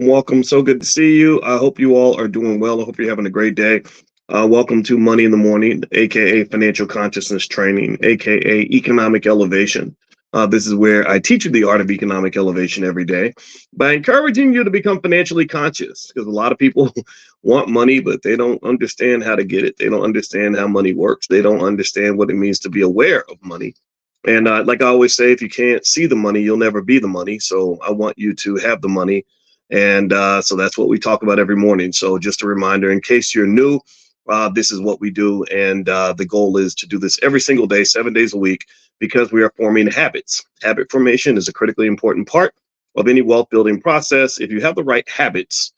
welcome. So good to see you. I hope you all are doing well. I hope you're having a great day. Welcome to Money in the Morning, aka Financial Consciousness Training, aka Economic Elevation. This is where I teach you the art of economic elevation every day by encouraging you to become financially conscious. Because a lot of people want money, but they don't understand how to get it. They don't understand how money works. They don't understand what it means to be aware of money. And like I always say, if you can't see the money, you'll never be the money. So I want you to have the money. And so that's what we talk about every morning. So just a reminder, in case you're new, this is what we do. And the goal is to do this every single day, 7 days a week, because we are forming habits. Habit formation is a critically important part of any wealth building process. If you have the right habits,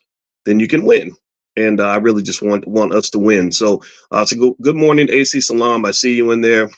then you can win. And I really just want us to win. So good morning, AC Salam. I see you in there.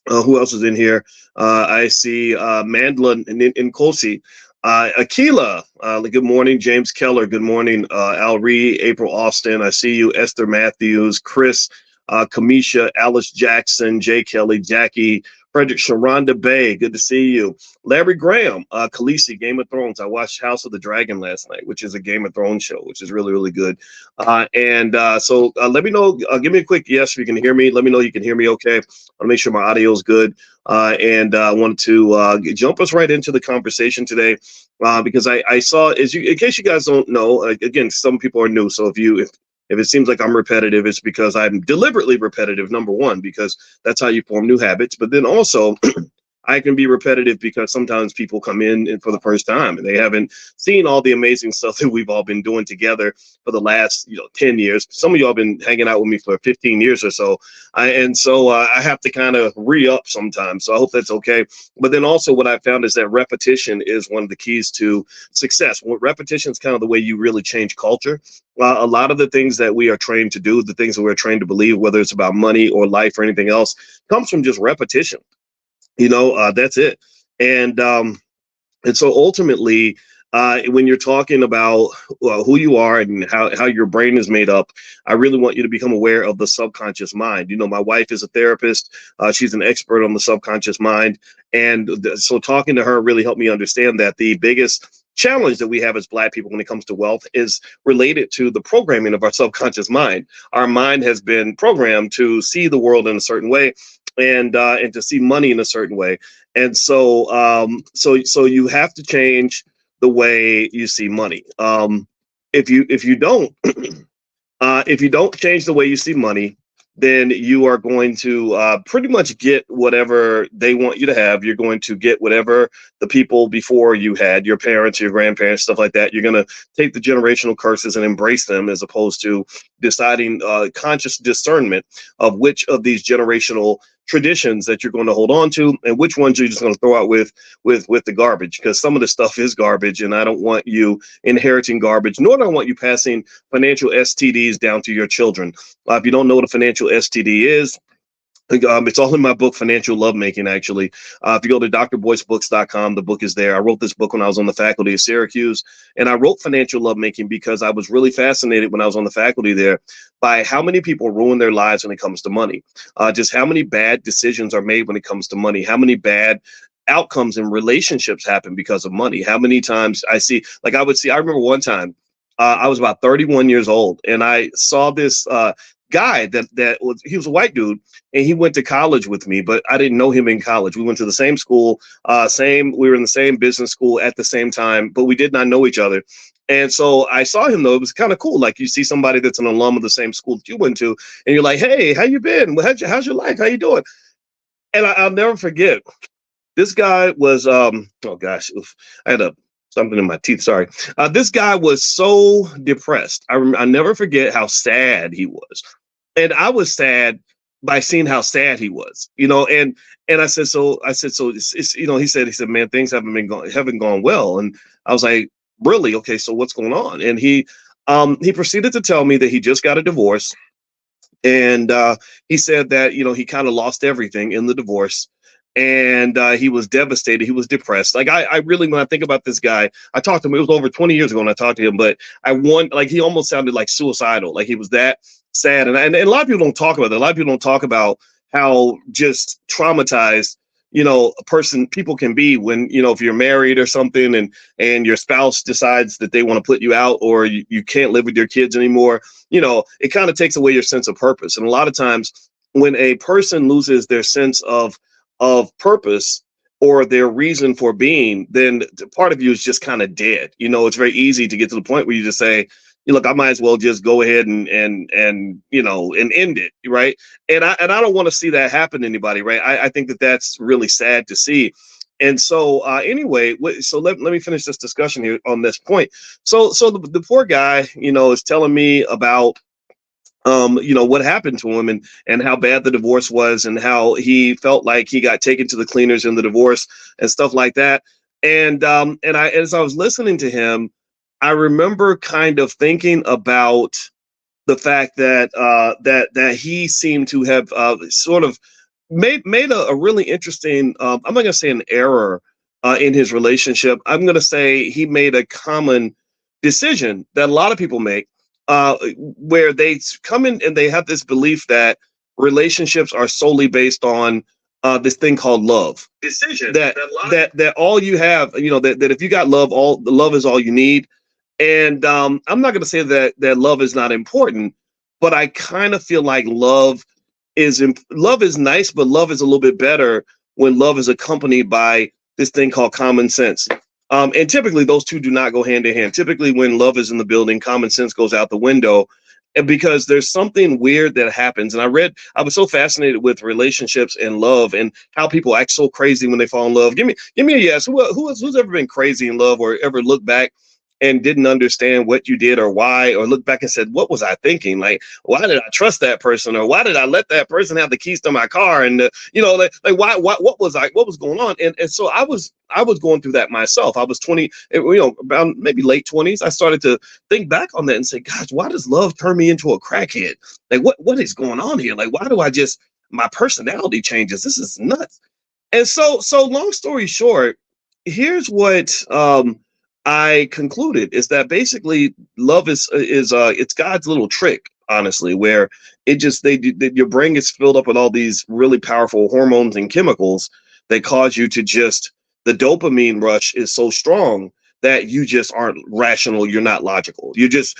Who else is in here? I see Mandla and Kosi. Akila, good morning. James Keller, good morning. Al Ree, April Austin, I see you. Esther Matthews, Chris, Kamisha, Alice Jackson, Jay Kelly, Jackie, Frederick, Sharonda Bay, good to see you. Larry Graham, Khaleesi, Game of Thrones. I watched House of the Dragon last night, which is a Game of Thrones show, which is really, really good. So let me know, give me a quick yes if you can hear me. Let me know you can hear me okay. I want to make sure my audio is good. I wanted to jump us right into the conversation today because I saw, in case you guys don't know, again, some people are new. So if it seems like I'm repetitive, it's because I'm deliberately repetitive, number one, because that's how you form new habits. But then also, I can be repetitive because sometimes people come in for the first time and they haven't seen all the amazing stuff that we've all been doing together for the last 10 years. Some of y'all been hanging out with me for 15 years or so. I have to kind of re-up sometimes. So I hope that's okay. But then also what I found is that repetition is one of the keys to success. Well, repetition is kind of the way you really change culture. A lot of the things that we are trained to do, the things that we're trained to believe, whether it's about money or life or anything else, comes from just repetition. That's it. And so ultimately, when you're talking about who you are and how your brain is made up, I really want you to become aware of the subconscious mind. My wife is a therapist. She's an expert on the subconscious mind. So talking to her really helped me understand that the biggest challenge that we have as Black people when it comes to wealth is related to the programming of our subconscious mind. Our mind has been programmed to see the world in a certain way and to see money in a certain way. And so you have to change the way you see money. If you don't if you don't change the way you see money, then you are going to pretty much get whatever they want you to have. You're going to get whatever the people before you had, your parents, your grandparents, stuff like that. You're going to take the generational curses and embrace them, as opposed to deciding conscious discernment of which of these generational traditions that you're going to hold on to and which ones you're just going to throw out with the garbage, because some of the stuff is garbage and I don't want you inheriting garbage, nor do I want you passing financial STDs down to your children. If you don't know what a financial STD is, it's all in my book, Financial Lovemaking, actually. If you go to drboycebooks.com, the book is there. I wrote this book when I was on the faculty of Syracuse, and I wrote Financial Lovemaking because I was really fascinated when I was on the faculty there by how many people ruin their lives when it comes to money. Just how many bad decisions are made when it comes to money, how many bad outcomes in relationships happen because of money. How many times I remember one time, I was about 31 years old, and I saw this guy he was a white dude, and he went to college with me, but I didn't know him in college. We went to the same school, we were in the same business school at the same time, but we did not know each other. And so I saw him, though. It was kind of cool. Like, you see somebody that's an alum of the same school that you went to, and you're like, hey, how you been? How's your life? How you doing? And I'll never forget. This guy was, oh gosh, I had something in my teeth. Sorry. This guy was so depressed. I never forget how sad he was. And I was sad by seeing how sad he was, and I said, so it's he said, man, things haven't gone well. And I was like, really? Okay. So what's going on? And he proceeded to tell me that he just got a divorce. And he said that, he kind of lost everything in the divorce. And he was devastated. He was depressed. Like, I really, when I think about this guy, I talked to him, it was over 20 years ago when I talked to him, but he almost sounded like suicidal. Like, he was that sad. And a lot of people don't talk about that. A lot of people don't talk about how just traumatized people can be when, if you're married or something, and your spouse decides that they want to put you out, or you can't live with your kids anymore. It kind of takes away your sense of purpose. And a lot of times when a person loses their sense of purpose or their reason for being, then part of you is just kind of dead. It's very easy to get to the point where you just say, look, I might as well just go ahead and end it, right? And I don't want to see that happen to anybody, right? I think that that's really sad to see. And so anyway, so let me finish this discussion here on this point. So the poor guy, is telling me about what happened to him, and how bad the divorce was, and how he felt like he got taken to the cleaners in the divorce and stuff like that. And as I was listening to him, I remember kind of thinking about the fact that that he seemed to have sort of made a really interesting, I'm not going to say an error in his relationship. I'm going to say he made a common decision that a lot of people make, where they come in and they have this belief that relationships are solely based on this thing called love. Decision that all you have, that if you got love, all the love is all you need. And I'm not going to say that love is not important, but I kind of feel like love is nice, but love is a little bit better when love is accompanied by this thing called common sense. And typically those two do not go hand in hand. Typically when love is in the building, common sense goes out the window. And because there's something weird that happens. And I was so fascinated with relationships and love and how people act so crazy when they fall in love. Give me a yes. Who's ever been crazy in love, or ever looked back and didn't understand what you did or why, or look back and said, what was I thinking? Like, why did I trust that person? Or why did I let that person have the keys to my car? And, why, what was going on? And so I was going through that myself. I was 20, about maybe late 20s. I started to think back on that and say, gosh, why does love turn me into a crackhead? Like, what is going on here? Like, why do my personality changes? This is nuts. And so long story short, here's what, I concluded is that basically love is it's God's little trick, honestly, where your brain gets filled up with all these really powerful hormones and chemicals that cause you to the dopamine rush is so strong that you just aren't rational. You're not logical. You're just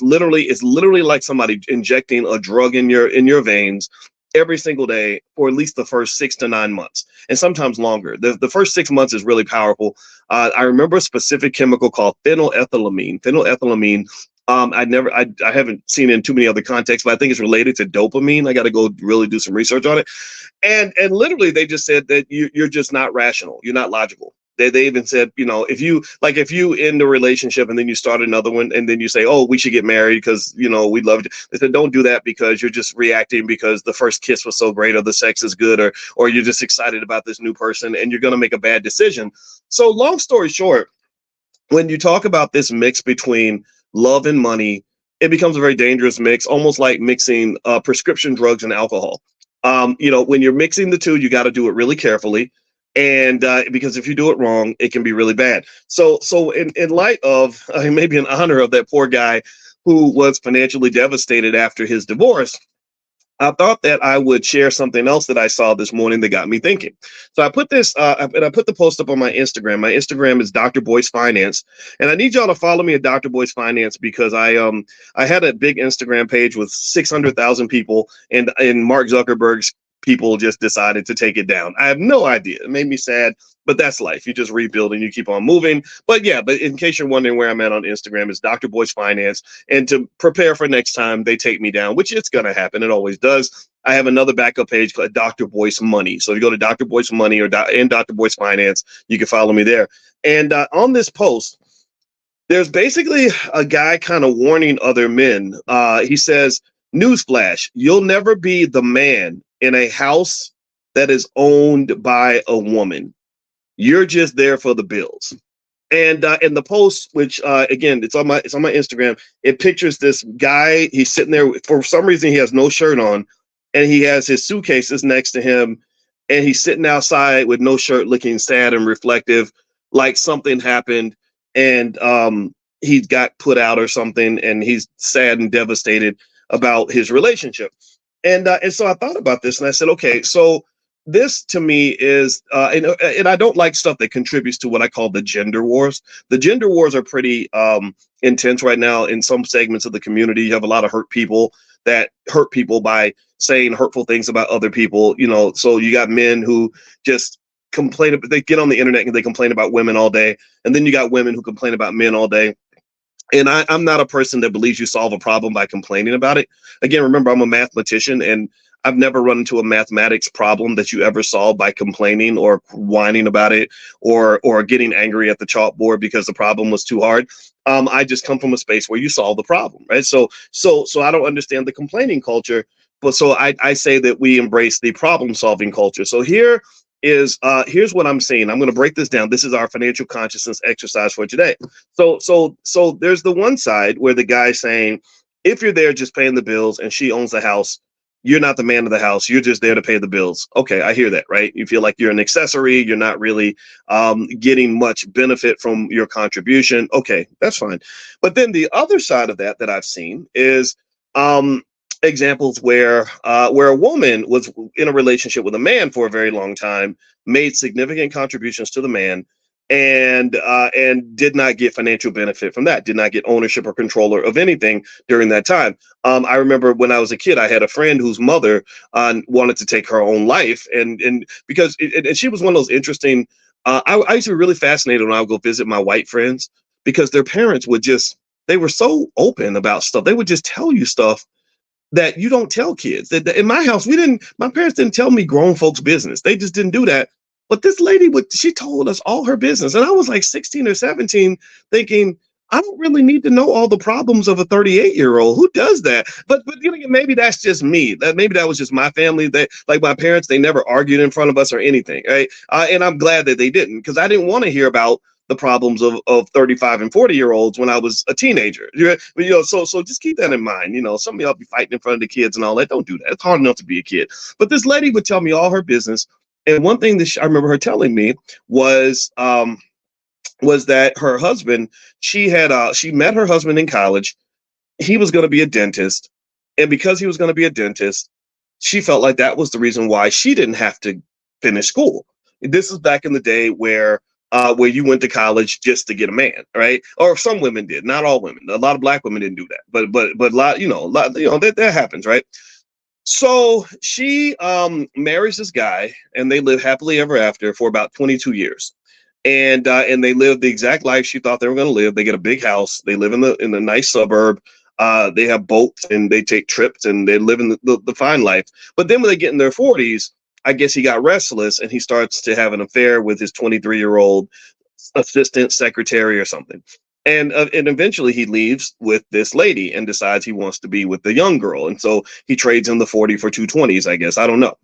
literally, it's literally like somebody injecting a drug in your veins every single day for at least the first 6 to 9 months, and sometimes longer. The first 6 months is really powerful. I remember a specific chemical called phenylethylamine. Phenylethylamine, I haven't seen it in too many other contexts, but I think it's related to dopamine. I got to go really do some research on it. And literally they just said that you're just not rational. You're not logical. They even said, if you end a relationship and then you start another one and then you say, oh, we should get married because, we love you. They said, don't do that because you're just reacting because the first kiss was so great, or the sex is good, or you're just excited about this new person, and you're going to make a bad decision. So long story short, when you talk about this mix between love and money, it becomes a very dangerous mix, almost like mixing prescription drugs and alcohol. When you're mixing the two, you got to do it really carefully. And because if you do it wrong, it can be really bad. So in light of maybe in honor of that poor guy who was financially devastated after his divorce, I thought that I would share something else that I saw this morning that got me thinking. So I put this, and I put the post up on my Instagram. My Instagram is Dr. Boyce Finance, and I need y'all to follow me at Dr. Boyce Finance because I had a big Instagram page with 600,000 people, and Mark Zuckerberg's people just decided to take it down. I have no idea. It made me sad, but that's life. You just rebuild and you keep on moving. But in case you're wondering where I'm at on Instagram, it's Dr. Boyce Finance. And to prepare for next time they take me down, which it's going to happen. It always does. I have another backup page called Dr. Boyce Money. So if you go to Dr. Boyce Money and Dr. Boyce Finance, you can follow me there. And on this post, there's basically a guy kind of warning other men. He says, newsflash, you'll never be the man in a house that is owned by a woman. You're just there for the bills. And in the post, which again, it's on my Instagram, it pictures this guy. He's sitting there. For some reason, he has no shirt on, and he has his suitcases next to him, and he's sitting outside with no shirt, looking sad and reflective, like something happened, and he got put out or something, and he's sad and devastated about his relationship. And so I thought about this and I said, okay, so this to me is, and I don't like stuff that contributes to what I call the gender wars. The gender wars are pretty intense right now in some segments of the community. You have a lot of hurt people that hurt people by saying hurtful things about other people. So you got men who just complain. They get on the internet and they complain about women all day, and then you got women who complain about men all day. And I'm not a person that believes you solve a problem by complaining about it. Again, remember, I'm a mathematician, and I've never run into a mathematics problem that you ever solve by complaining or whining about it, or getting angry at the chalkboard because the problem was too hard. I just come from a space where you solve the problem, right? So I don't understand the complaining culture, but so I say that we embrace the problem solving culture. So here's what I'm saying. I'm going to break this down. This is our financial consciousness exercise for today. So there's the one side where the guy's saying, if you're there just paying the bills and she owns the house, you're not the man of the house. You're just there to pay the bills. Okay, I hear that, right? You feel like you're an accessory. You're not really getting much benefit from your contribution. Okay, that's fine. But then the other side of that I've seen is examples where a woman was in a relationship with a man for a very long time, made significant contributions to the man, and did not get financial benefit from that, did not get ownership or control of anything during that time. I remember when I was a kid, I had a friend whose mother wanted to take her own life, and because and she was one of those interesting. I used to be really fascinated when I would go visit my white friends, because their parents they were so open about stuff. They would just tell you stuff that you don't tell kids. That in my house, my parents didn't tell me grown folks' business. They just didn't do that. But this lady she told us all her business. And I was like 16 or 17 thinking, I don't really need to know all the problems of a 38-year-old. Who does that? But maybe that's just me. Maybe that was just my family. Like my parents, they never argued in front of us or anything, right? And I'm glad that they didn't, because I didn't want to hear about the problems of 35 and 40-year-olds when I was a teenager. So just keep that in mind. Some of y'all be fighting in front of the kids and all that. Don't do that. It's hard enough to be a kid. But this lady would tell me all her business. And one thing that I remember her telling me was that her husband, she met her husband in college. He was going to be a dentist. And because he was going to be a dentist, she felt like that was the reason why she didn't have to finish school. This is back in the day where you went to college just to get a man, right? Or some women did, not all women. A lot of black women didn't do that, but a lot, that happens, right? So she marries this guy, and they live happily ever after for about 22 years. And they live the exact life she thought they were going to live. They get a big house. They live in the nice suburb. They have boats and they take trips and they live in the fine life. But then when they get in their 40s, I guess he got restless and he starts to have an affair with his 23-year-old assistant secretary or something. And eventually he leaves with this lady and decides he wants to be with the young girl. And so he trades in the 40 for 220s, I guess. I don't know.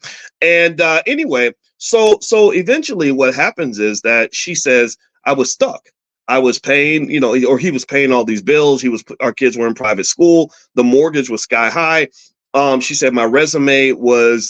And anyway, so eventually what happens is that she says, I was stuck. I was paying, or he was paying all these bills. Our kids were in private school. The mortgage was sky high. She said my resume was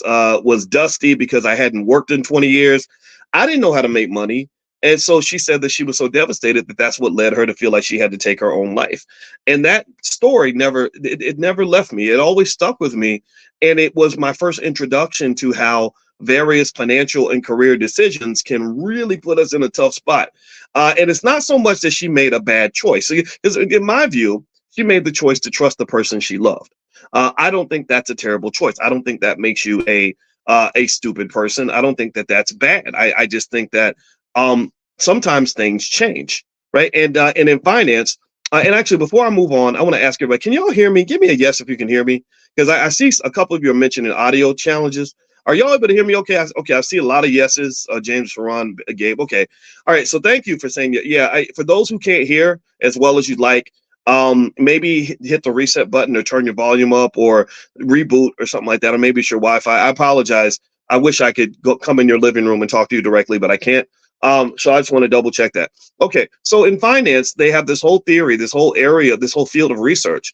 dusty because I hadn't worked in 20 years. I didn't know how to make money. And so she said that she was so devastated that that's what led her to feel like she had to take her own life. And that story never left me. It always stuck with me. And it was my first introduction to how various financial and career decisions can really put us in a tough spot. And it's not so much that she made a bad choice. Because in my view, she made the choice to trust the person she loved. I don't think that's a terrible choice. I don't think that makes you a stupid person. I don't think that that's bad. I just think that sometimes things change, right? And in finance, and actually, before I move on, I want to ask everybody: can y'all hear me? Give me a yes if you can hear me, because I see a couple of you are mentioning audio challenges. Are y'all able to hear me? Okay, I see a lot of yeses. James, Ferran, Gabe. Okay, all right. So thank you for saying yeah. For those who can't hear as well as you'd like, maybe hit the reset button or turn your volume up or reboot or something like that, or maybe it's your Wi-Fi. I apologize. I wish I could come in your living room and talk to you directly, but I can't. So I just want to double check that. Okay, so in finance, they have this whole theory, this whole area, this whole field of research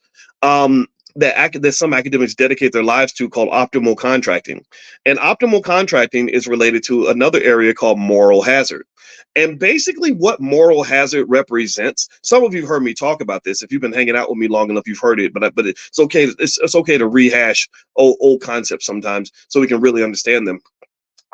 that some academics dedicate their lives to, called optimal contracting. And optimal contracting is related to another area called moral hazard. And basically what moral hazard represents, some of you have heard me talk about this. If you've been hanging out with me long enough, you've heard it, but it's okay. It's okay to rehash old concepts sometimes so we can really understand them.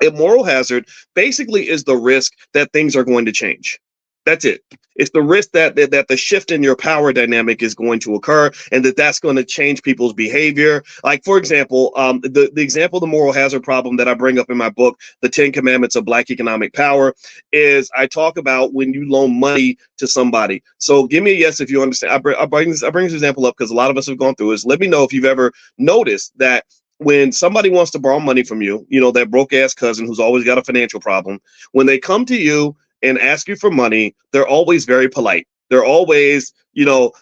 A moral hazard basically is the risk that things are going to change. That's it. It's the risk that the shift in your power dynamic is going to occur, and that's going to change people's behavior. Like, for example, the example of the moral hazard problem that I bring up in my book, The 10 Commandments of Black Economic Power, is I talk about when you loan money to somebody. So give me a yes if you understand. I bring this example up because a lot of us have gone through this. Let me know if you've ever noticed that when somebody wants to borrow money from you, that broke ass cousin who's always got a financial problem, when they come to you and ask you for money, they're always very polite. They're always,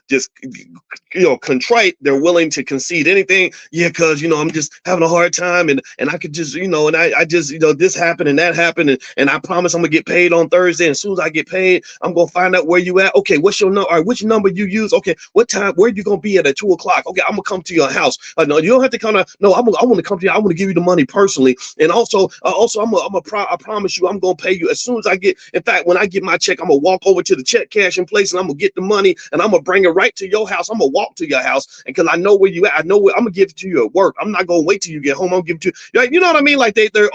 just, contrite. They're willing to concede anything. Yeah, because, I'm just having a hard time and I could just, and I just, this happened and that happened. And I promise I'm going to get paid on Thursday. And as soon as I get paid, I'm going to find out where you at. Okay, what's your number? All right, which number you use? Okay, what time? Where you going to be at 2:00? Okay, I'm going to come to your house. No, you don't have to come to, no, I want to come to you. I want to give you the money personally. And also, I promise you, I'm going to pay you as soon as I get, in fact, when I get my check, I'm going to walk over to the check cashing place and I'm going to get the money and I'm going to bring it right to your house. I'm going to walk to your house and because I know where you at. I know where I'm going to give it to you at work. I'm not going to wait till you get home. I'm going to give it to you. You know what I mean? Like they're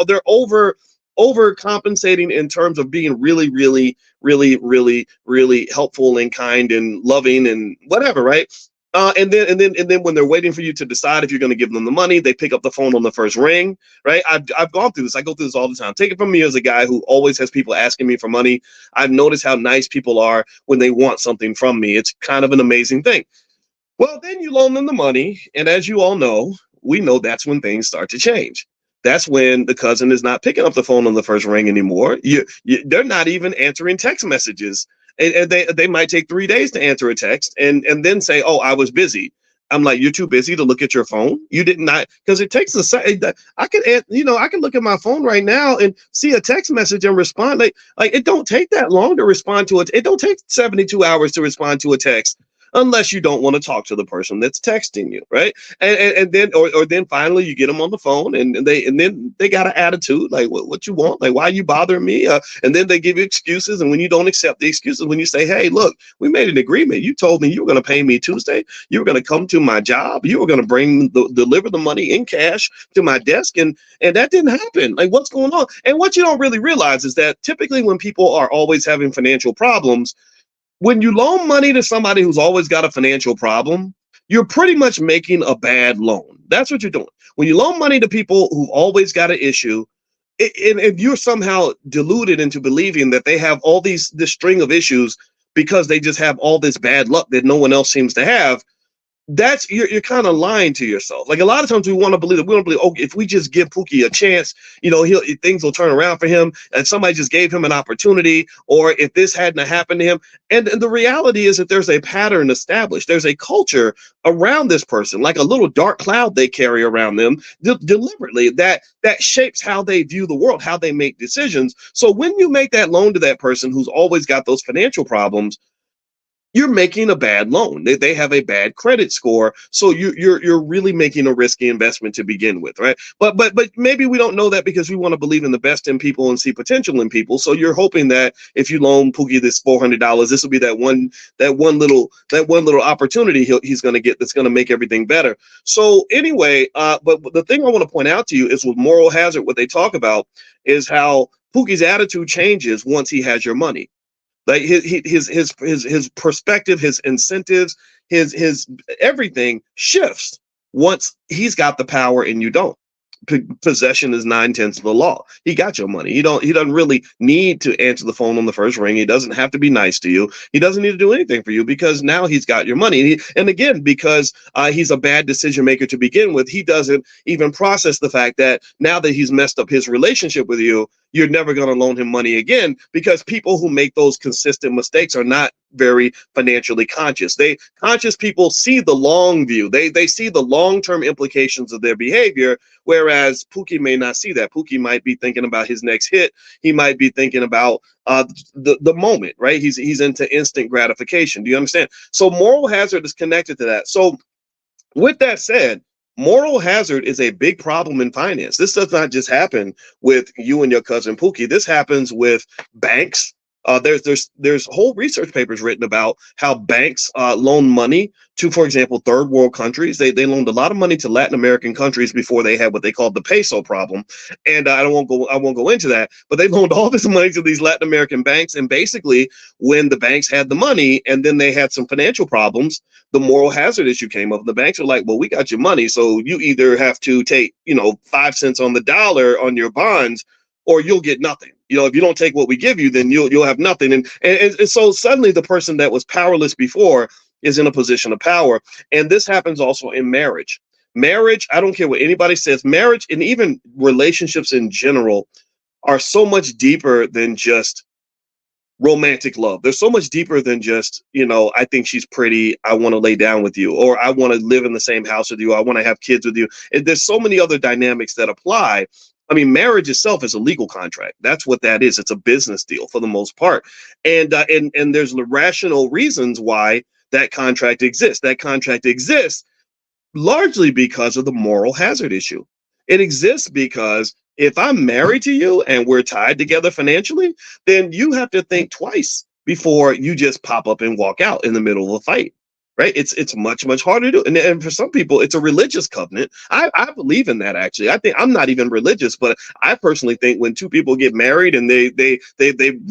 overcompensating in terms of being really, really, really, really, really helpful and kind and loving and whatever, right? And then when they're waiting for you to decide if you're going to give them the money, they pick up the phone on the first ring, right? I've gone through this. I go through this all the time. Take it from me as a guy who always has people asking me for money. I've noticed how nice people are when they want something from me. It's kind of an amazing thing. Well, then you loan them the money, and as you all know, we know that's when things start to change. That's when the cousin is not picking up the phone on the first ring anymore. They're not even answering text messages, and they might take 3 days to answer a text, and then say, "Oh, I was busy." I'm like, "You're too busy to look at your phone. You did not, because it takes a second. I can look at my phone right now and see a text message and respond. Like it don't take that long to respond to it. It don't take 72 hours to respond to a text." Unless you don't want to talk to the person that's texting you, right? And then or then finally you get them on the phone and then they got an attitude like what you want, like why are you bothering me? And then they give you excuses, and when you don't accept the excuses, when you say, hey, look, we made an agreement. You told me you were going to pay me Tuesday. You were going to come to my job. You were going to deliver the money in cash to my desk, and that didn't happen. Like what's going on? And what you don't really realize is that typically when people are always having financial problems, when you loan money to somebody who's always got a financial problem, you're pretty much making a bad loan. That's what you're doing. When you loan money to people who've always got an issue, and if you're somehow deluded into believing that they have all this string of issues because they just have all this bad luck that no one else seems to have, that's you're kind of lying to yourself. Like a lot of times we want to believe that we don't believe, oh, if we just give Pookie a chance, things will turn around for him, and somebody just gave him an opportunity, or if this hadn't happened to him. And the reality is that there's a pattern established. There's a culture around this person, like a little dark cloud they carry around them deliberately that shapes how they view the world, how they make decisions. So when you make that loan to that person who's always got those financial problems, you're making a bad loan. They have a bad credit score, so you're really making a risky investment to begin with, right? But maybe we don't know that because we want to believe in the best in people and see potential in people. So you're hoping that if you loan Pookie this $400, this will be that one little opportunity he's going to get that's going to make everything better. So anyway, but the thing I want to point out to you is with moral hazard, what they talk about is how Pookie's attitude changes once he has your money. Like his perspective, his incentives, his everything shifts once he's got the power and you don't. Possession is 9/10 of the law. He got your money. He doesn't really need to answer the phone on the first ring. He doesn't have to be nice to you. He doesn't need to do anything for you because now he's got your money. And again, because he's a bad decision maker to begin with, he doesn't even process the fact that now that he's messed up his relationship with you, you're never going to loan him money again, because people who make those consistent mistakes are not very financially conscious. Conscious people see the long view. They see the long-term implications of their behavior, whereas Pookie may not see that. Pookie might be thinking about his next hit. He might be thinking about the moment, right? He's into instant gratification. Do you understand? So moral hazard is connected to that. So with that said, moral hazard is a big problem in finance. This does not just happen with you and your cousin Pookie. This happens with banks. There's whole research papers written about how banks loan money to, for example, third world countries. They loaned a lot of money to Latin American countries before they had what they called the peso problem, and I won't go into that. But they loaned all this money to these Latin American banks, and basically, when the banks had the money and then they had some financial problems, the moral hazard issue came up. The banks are like, well, we got your money, so you either have to take 5 cents on the dollar on your bonds, or you'll get nothing. If you don't take what we give you, then you'll have nothing. And so suddenly the person that was powerless before is in a position of power. And this happens also in marriage. Marriage, I don't care what anybody says, marriage and even relationships in general are so much deeper than just romantic love. They're so much deeper than just, I think she's pretty, I want to lay down with you, or I want to live in the same house with you, I want to have kids with you. And there's so many other dynamics that apply. I mean, marriage itself is a legal contract. That's what that is. It's a business deal for the most part. And there's rational reasons why that contract exists. That contract exists largely because of the moral hazard issue. It exists because if I'm married to you and we're tied together financially, then you have to think twice before you just pop up and walk out in the middle of a fight. Right? It's much, much harder to do. And for some people, it's a religious covenant. I believe in that, actually. I think I'm not even religious, but I personally think when two people get married and they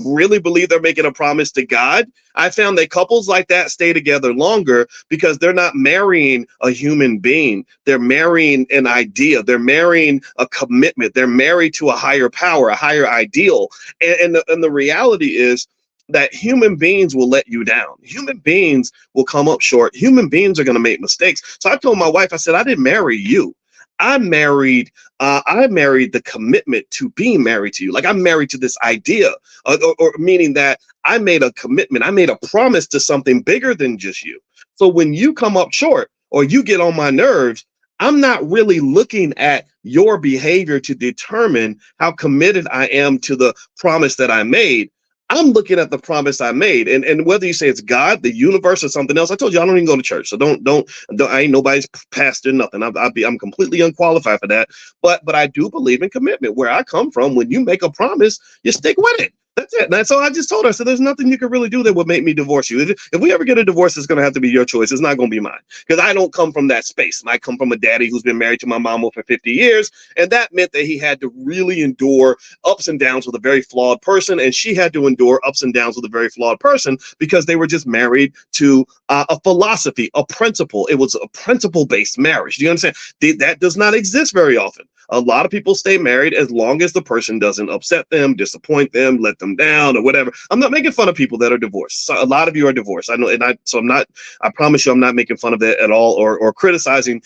really believe they're making a promise to God, I found that couples like that stay together longer because they're not marrying a human being. They're marrying an idea. They're marrying a commitment. They're married to a higher power, a higher ideal. And the reality is that human beings will let you down. Human beings will come up short. Human beings are going to make mistakes. So I told my wife, I said, I didn't marry you. I married the commitment to being married to you. Like, I'm married to this idea, or meaning that I made a commitment. I made a promise to something bigger than just you. So when you come up short or you get on my nerves, I'm not really looking at your behavior to determine how committed I am to the promise that I made. I'm looking at the promise I made, and whether you say it's God, the universe, or something else. I told you I don't even go to church, so don't I ain't nobody's pastor, nothing. I'm completely unqualified for that. But I do believe in commitment. Where I come from, when you make a promise, you stick with it. That's it. And so I just told her, so there's nothing you can really do that would make me divorce you. If we ever get a divorce, it's going to have to be your choice. It's not going to be mine, because I don't come from that space. And I come from a daddy who's been married to my mama for 50 years. And that meant that he had to really endure ups and downs with a very flawed person. And she had to endure ups and downs with a very flawed person, because they were just married to a philosophy, a principle. It was a principle-based marriage. Do you understand? That does not exist very often. A lot of people stay married as long as the person doesn't upset them, disappoint them, let them down, or whatever. I'm not making fun of people that are divorced. So a lot of you are divorced. I know, I'm not. I promise you, I'm not making fun of that at all, or criticizing.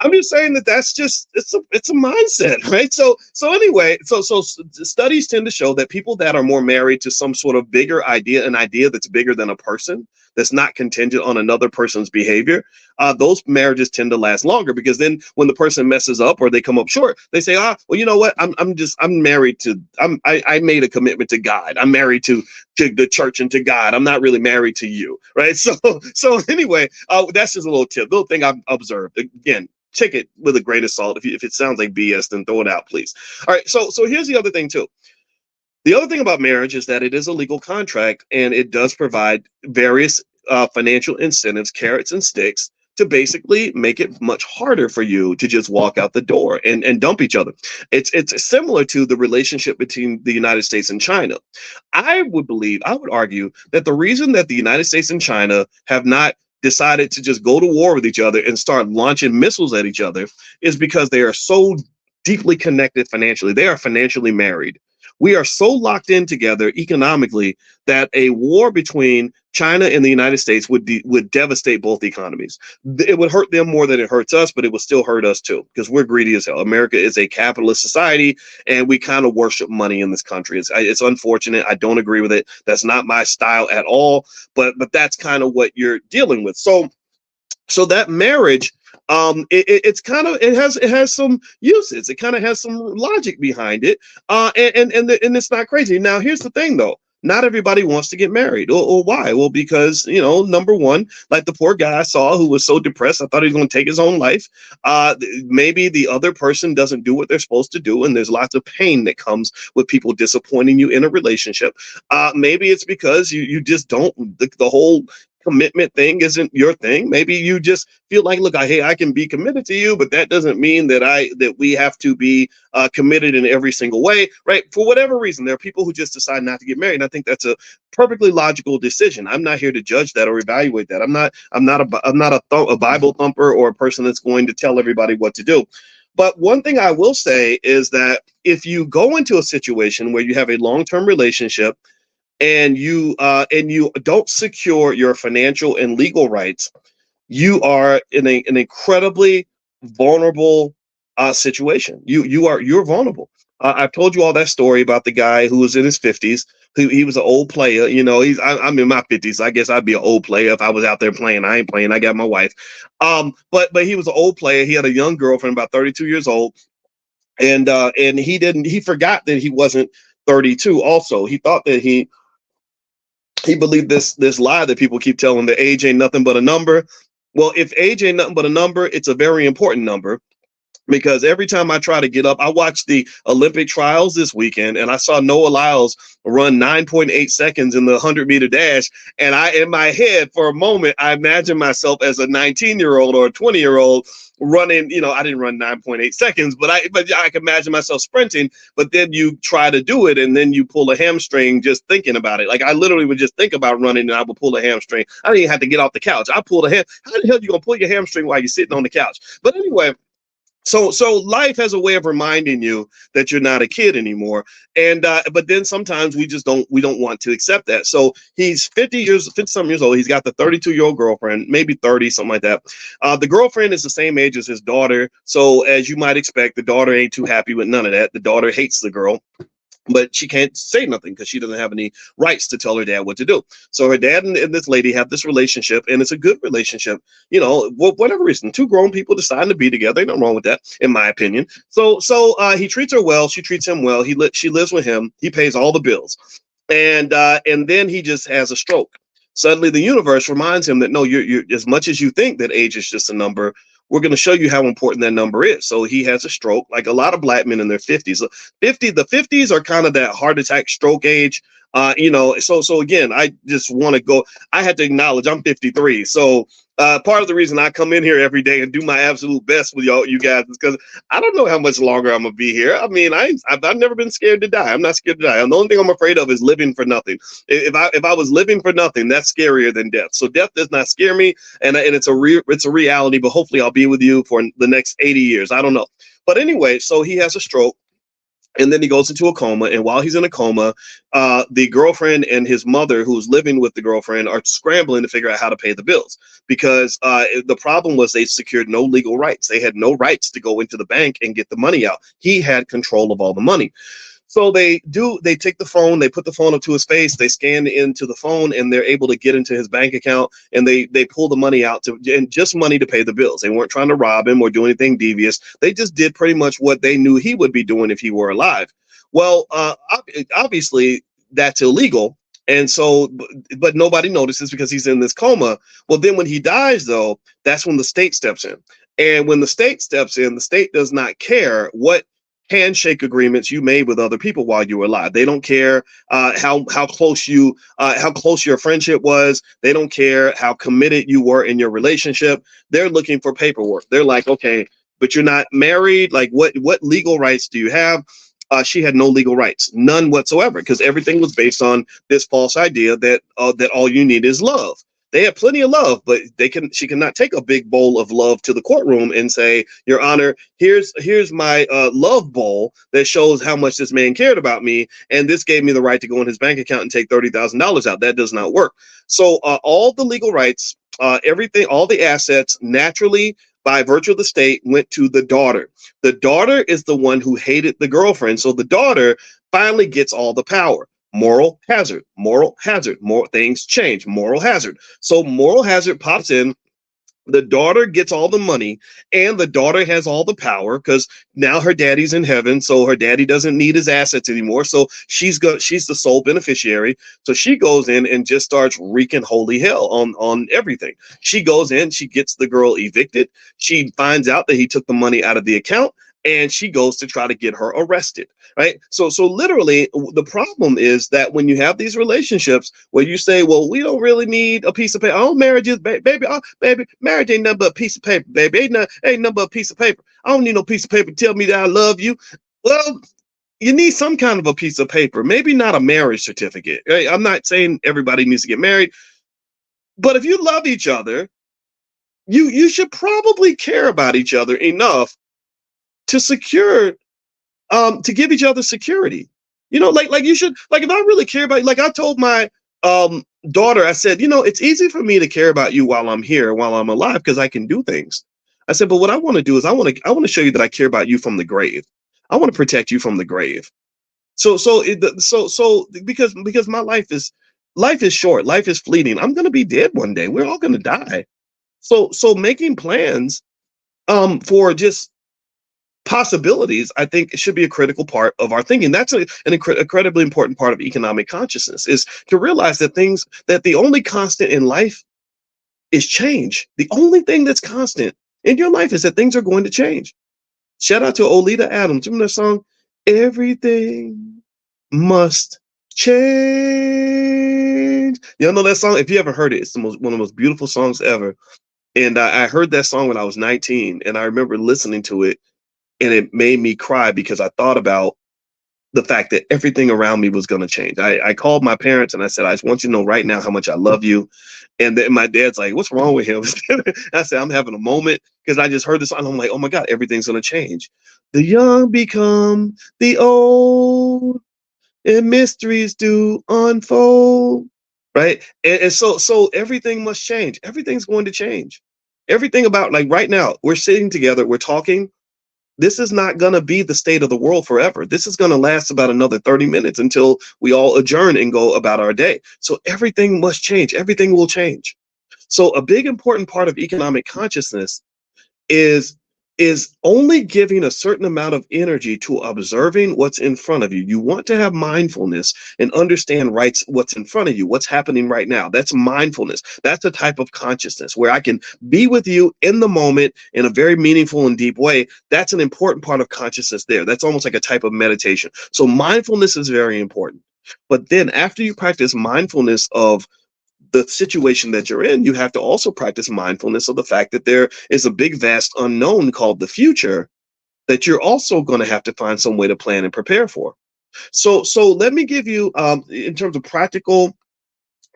I'm just saying that that's just it's a mindset, right? So anyway, so studies tend to show that people that are more married to some sort of bigger idea, an idea that's bigger than a person, that's not contingent on another person's behavior, those marriages tend to last longer, because then when the person messes up or they come up short, they say, well, you know what? I'm married to, I made a commitment to God. I'm married to the church and to God. I'm not really married to you, right? So anyway, that's just a little thing I've observed. Again, take it with a grain of salt. If it sounds like BS, then throw it out, please. All right. So here's the other thing too. The other thing about marriage is that it is a legal contract, and it does provide various financial incentives, carrots and sticks, to basically make it much harder for you to just walk out the door and dump each other. It's similar to the relationship between the United States and China. I would argue that the reason that the United States and China have not decided to just go to war with each other and start launching missiles at each other is because they are so deeply connected financially. They are financially married. We are so locked in together economically that a war between China and the United States would devastate both economies. It would hurt them more than it hurts us, but it would still hurt us too, because we're greedy as hell. America is a capitalist society, and we kind of worship money in this country. It's unfortunate. I don't agree with it. That's not my style at all, but that's kind of what you're dealing with. So that marriage, it has some uses. It kind of has some logic behind it, and it's not crazy. Now, here's the thing, though. not everybody wants to get married. Or why? Well, because, number one, like the poor guy I saw who was so depressed, I thought he was going to take his own life. Maybe the other person doesn't do what they're supposed to do, and there's lots of pain that comes with people disappointing you in a relationship. Maybe it's because you just don't, the whole commitment thing isn't your thing. Maybe you just feel like, look, hey, I can be committed to you, but that doesn't mean that we have to be committed in every single way, right? For whatever reason, there are people who just decide not to get married, and I think that's a perfectly logical decision. I'm not here to judge that or evaluate that. I'm not a Bible thumper or a person that's going to tell everybody what to do. But one thing I will say is that if you go into a situation where you have a long-term relationship and you don't secure your financial and legal rights, you are in an incredibly vulnerable situation. You're vulnerable. I've told you all that story about the guy who was in his 50s. He was an old player. I'm in my 50s. So I guess I'd be an old player if I was out there playing. I ain't playing. I got my wife. But he was an old player. He had a young girlfriend, about 32 years old, and he forgot that he wasn't 32. Also, he thought that he believed this lie that people keep telling, that age ain't nothing but a number. Well, if age ain't nothing but a number, it's a very important number, because every time I try to get up, I watched the Olympic trials this weekend, and I saw Noah Lyles run 9.8 seconds in the 100-meter dash. And in my head, for a moment, I imagined myself as a 19-year-old or a 20-year-old running. I didn't run 9.8 seconds, but I can imagine myself sprinting. But then you try to do it, and then you pull a hamstring just thinking about it. Like, I literally would just think about running, and I would pull a hamstring. I didn't even have to get off the couch. I pulled a ham. How the hell are you gonna pull your hamstring while you're sitting on the couch? But anyway. So life has a way of reminding you that you're not a kid anymore, and but then sometimes we don't want to accept that. So he's 50 some years old. He's got the 32-year-old girlfriend, maybe 30, something like that. The girlfriend is the same age as his daughter, so as you might expect, the daughter ain't too happy with none of that. The daughter hates the girl, but she can't say nothing because she doesn't have any rights to tell her dad what to do. So her dad and this lady have this relationship, and it's a good relationship. Whatever reason, two grown people deciding to be together, ain't nothing wrong with that, in my opinion. So he treats her well, she treats him well. She lives with him, he pays all the bills, and then he just has a stroke. Suddenly, the universe reminds him that no, you're as much as you think that age is just a number. We're going to show you how important that number is. So he has a stroke, like a lot of black men in their 50s. The 50s are kind of that heart attack stroke age. So again, I just want to go. I had to acknowledge I'm 53. So part of the reason I come in here every day and do my absolute best with you guys is because I don't know how much longer I'm gonna be here. I mean, I've never been scared to die. I'm not scared to die. The only thing I'm afraid of is living for nothing. If I was living for nothing, that's scarier than death. So death does not scare me, and it's a reality. But hopefully, I'll be with you for the next 80 years. I don't know. But anyway, so he has a stroke. And then he goes into a coma. And while he's in a coma, the girlfriend and his mother, who's living with the girlfriend, are scrambling to figure out how to pay the bills, because the problem was they secured no legal rights. They had no rights to go into the bank and get the money out. He had control of all the money. So they take the phone, they put the phone up to his face, they scan into the phone, and they're able to get into his bank account, and they pull the money out and just money to pay the bills. They weren't trying to rob him or do anything devious. They just did pretty much what they knew he would be doing if he were alive. Well, obviously that's illegal. And so, but nobody notices because he's in this coma. Well, then when he dies, though, that's when the state steps in. And when the state steps in, the state does not care what handshake agreements you made with other people while you were alive. They don't care how close your friendship was. They don't care how committed you were in your relationship. They're looking for paperwork. They're like, okay, but you're not married. Like, what legal rights do you have? She had no legal rights, none whatsoever, because everything was based on this false idea that all you need is love. They have plenty of love, but she cannot take a big bowl of love to the courtroom and say, Your Honor, here's my love bowl that shows how much this man cared about me, and this gave me the right to go in his bank account and take $30,000 out. That does not work. So all the legal rights, everything, all the assets, naturally, by virtue of the state, went to the daughter. The daughter is the one who hated the girlfriend, so the daughter finally gets all the power. Moral hazard, more things change, moral hazard. So moral hazard pops in The daughter gets all the money, and the daughter has all the power because now her daddy's in heaven, so her daddy doesn't need his assets anymore. So she's the sole beneficiary. So she goes in and just starts wreaking holy hell on everything. She goes in, she gets the girl evicted. She finds out that he took the money out of the account, and she goes to try to get her arrested. Right. So literally the problem is that when you have these relationships where you say, well, we don't really need a piece of paper. Oh, marriage is baby, oh, baby, marriage ain't nothing but a piece of paper, baby. Ain't nothing but a piece of paper. I don't need no piece of paper to tell me that I love you. Well, you need some kind of a piece of paper, maybe not a marriage certificate. Right? I'm not saying everybody needs to get married, but if you love each other, you should probably care about each other enough to secure to give each other security. Like you should, like, if I really care about you, like I told my daughter, I said, it's easy for me to care about you while I'm here, while I'm alive, because I can do things. I said, but what I want to do is I want to show you that I care about you from the grave. I want to protect you from the grave. So because my life is short, life is fleeting. I'm gonna be dead one day. We're all gonna die. So making plans for just possibilities, I think it should be a critical part of our thinking. That's an incredibly important part of economic consciousness, is to realize that the only constant in life is change. The only thing that's constant in your life is that things are going to change. Shout out to Olita Adams. Remember that song? Everything must change. You know that song? If you haven't heard it, it's one of the most beautiful songs ever. And I heard that song when I was 19, and I remember listening to it, and it made me cry because I thought about the fact that everything around me was going to change. I called my parents and I said, I just want you to know right now how much I love you. And then my dad's like, what's wrong with him? I said, I'm having a moment because I just heard this song. I'm like, oh my God, everything's going to change. The young become the old, and mysteries do unfold. Right. And so everything must change. Everything's going to change. Everything about, like, right now, we're sitting together, we're talking. This is not going to be the state of the world forever. This is going to last about another 30 minutes until we all adjourn and go about our day. So everything must change. Everything will change. So a big important part of economic consciousness is is only giving a certain amount of energy to observing what's in front of you. You want to have mindfulness and understand what's in front of you, what's happening right now. That's mindfulness. That's a type of consciousness where I can be with you in the moment in a very meaningful and deep way. That's an important part of consciousness there. That's almost like a type of meditation. So mindfulness is very important. But then after you practice mindfulness of the situation that you're in, you have to also practice mindfulness of the fact that there is a big, vast unknown called the future that you're also going to have to find some way to plan and prepare for. So let me give you, in terms of practical,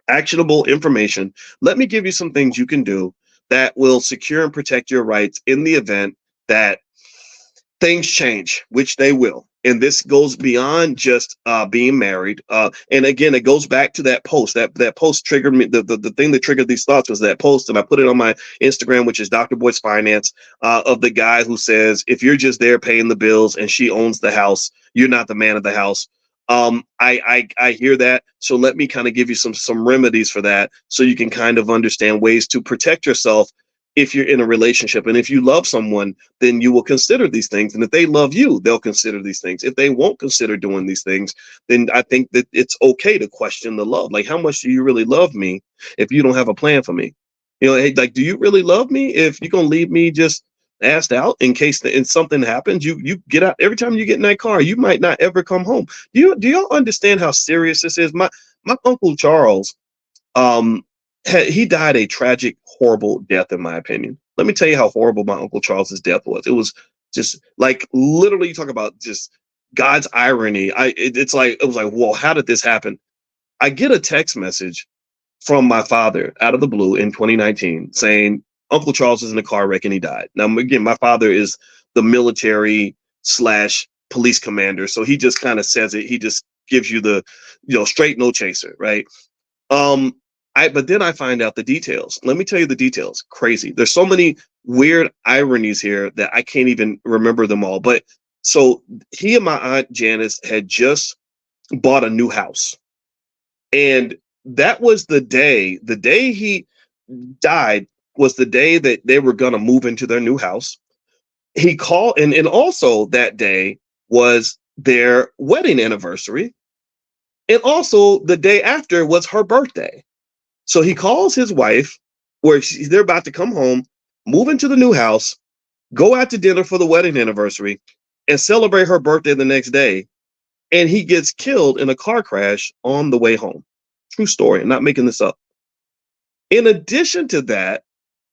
actionable information, let me give you some things you can do that will secure and protect your rights in the event that things change, which they will. And this goes beyond just being married. And again, it goes back to that post. That post triggered me. The thing that triggered these thoughts was that post, and I put it on my Instagram, which is Dr. Boyce Finance, of the guy who says, if you're just there paying the bills and she owns the house, you're not the man of the house. I hear that. So let me kind of give you some remedies for that, so you can kind of understand ways to protect yourself if you're in a relationship. And if you love someone, then you will consider these things. And if they love you, they'll consider these things. If they won't consider doing these things, then I think that it's okay to question the love. Like, how much do you really love me if you don't have a plan for me? Hey, like, do you really love me if you're going to leave me just asked out in case something happens? You get out every time you get in that car, you might not ever come home. Do y'all understand how serious this is? My Uncle Charles, um, he died a tragic, horrible death, in my opinion. Let me tell you how horrible my Uncle Charles's death was. It was just like, literally, you talk about just God's irony. It's like, it was like, whoa, how did this happen? I get a text message from my father out of the blue in 2019 saying Uncle Charles was in a car wreck and he died. Now, again, my father is the military slash police commander, so he just kind of says it. He just gives you the, straight no chaser, right? Um, but then I find out the details. Let me tell you the details. Crazy. There's so many weird ironies here that I can't even remember them all. But so he and my aunt Janice had just bought a new house. And that was the day he died. was the day that they were going to move into their new house. He called, and also that day was their wedding anniversary. And also the day after was her birthday. So he calls his wife, where they're about to come home, move into the new house, go out to dinner for the wedding anniversary, and celebrate her birthday the next day. And he gets killed in a car crash on the way home. True story. I'm not making this up. In addition to that,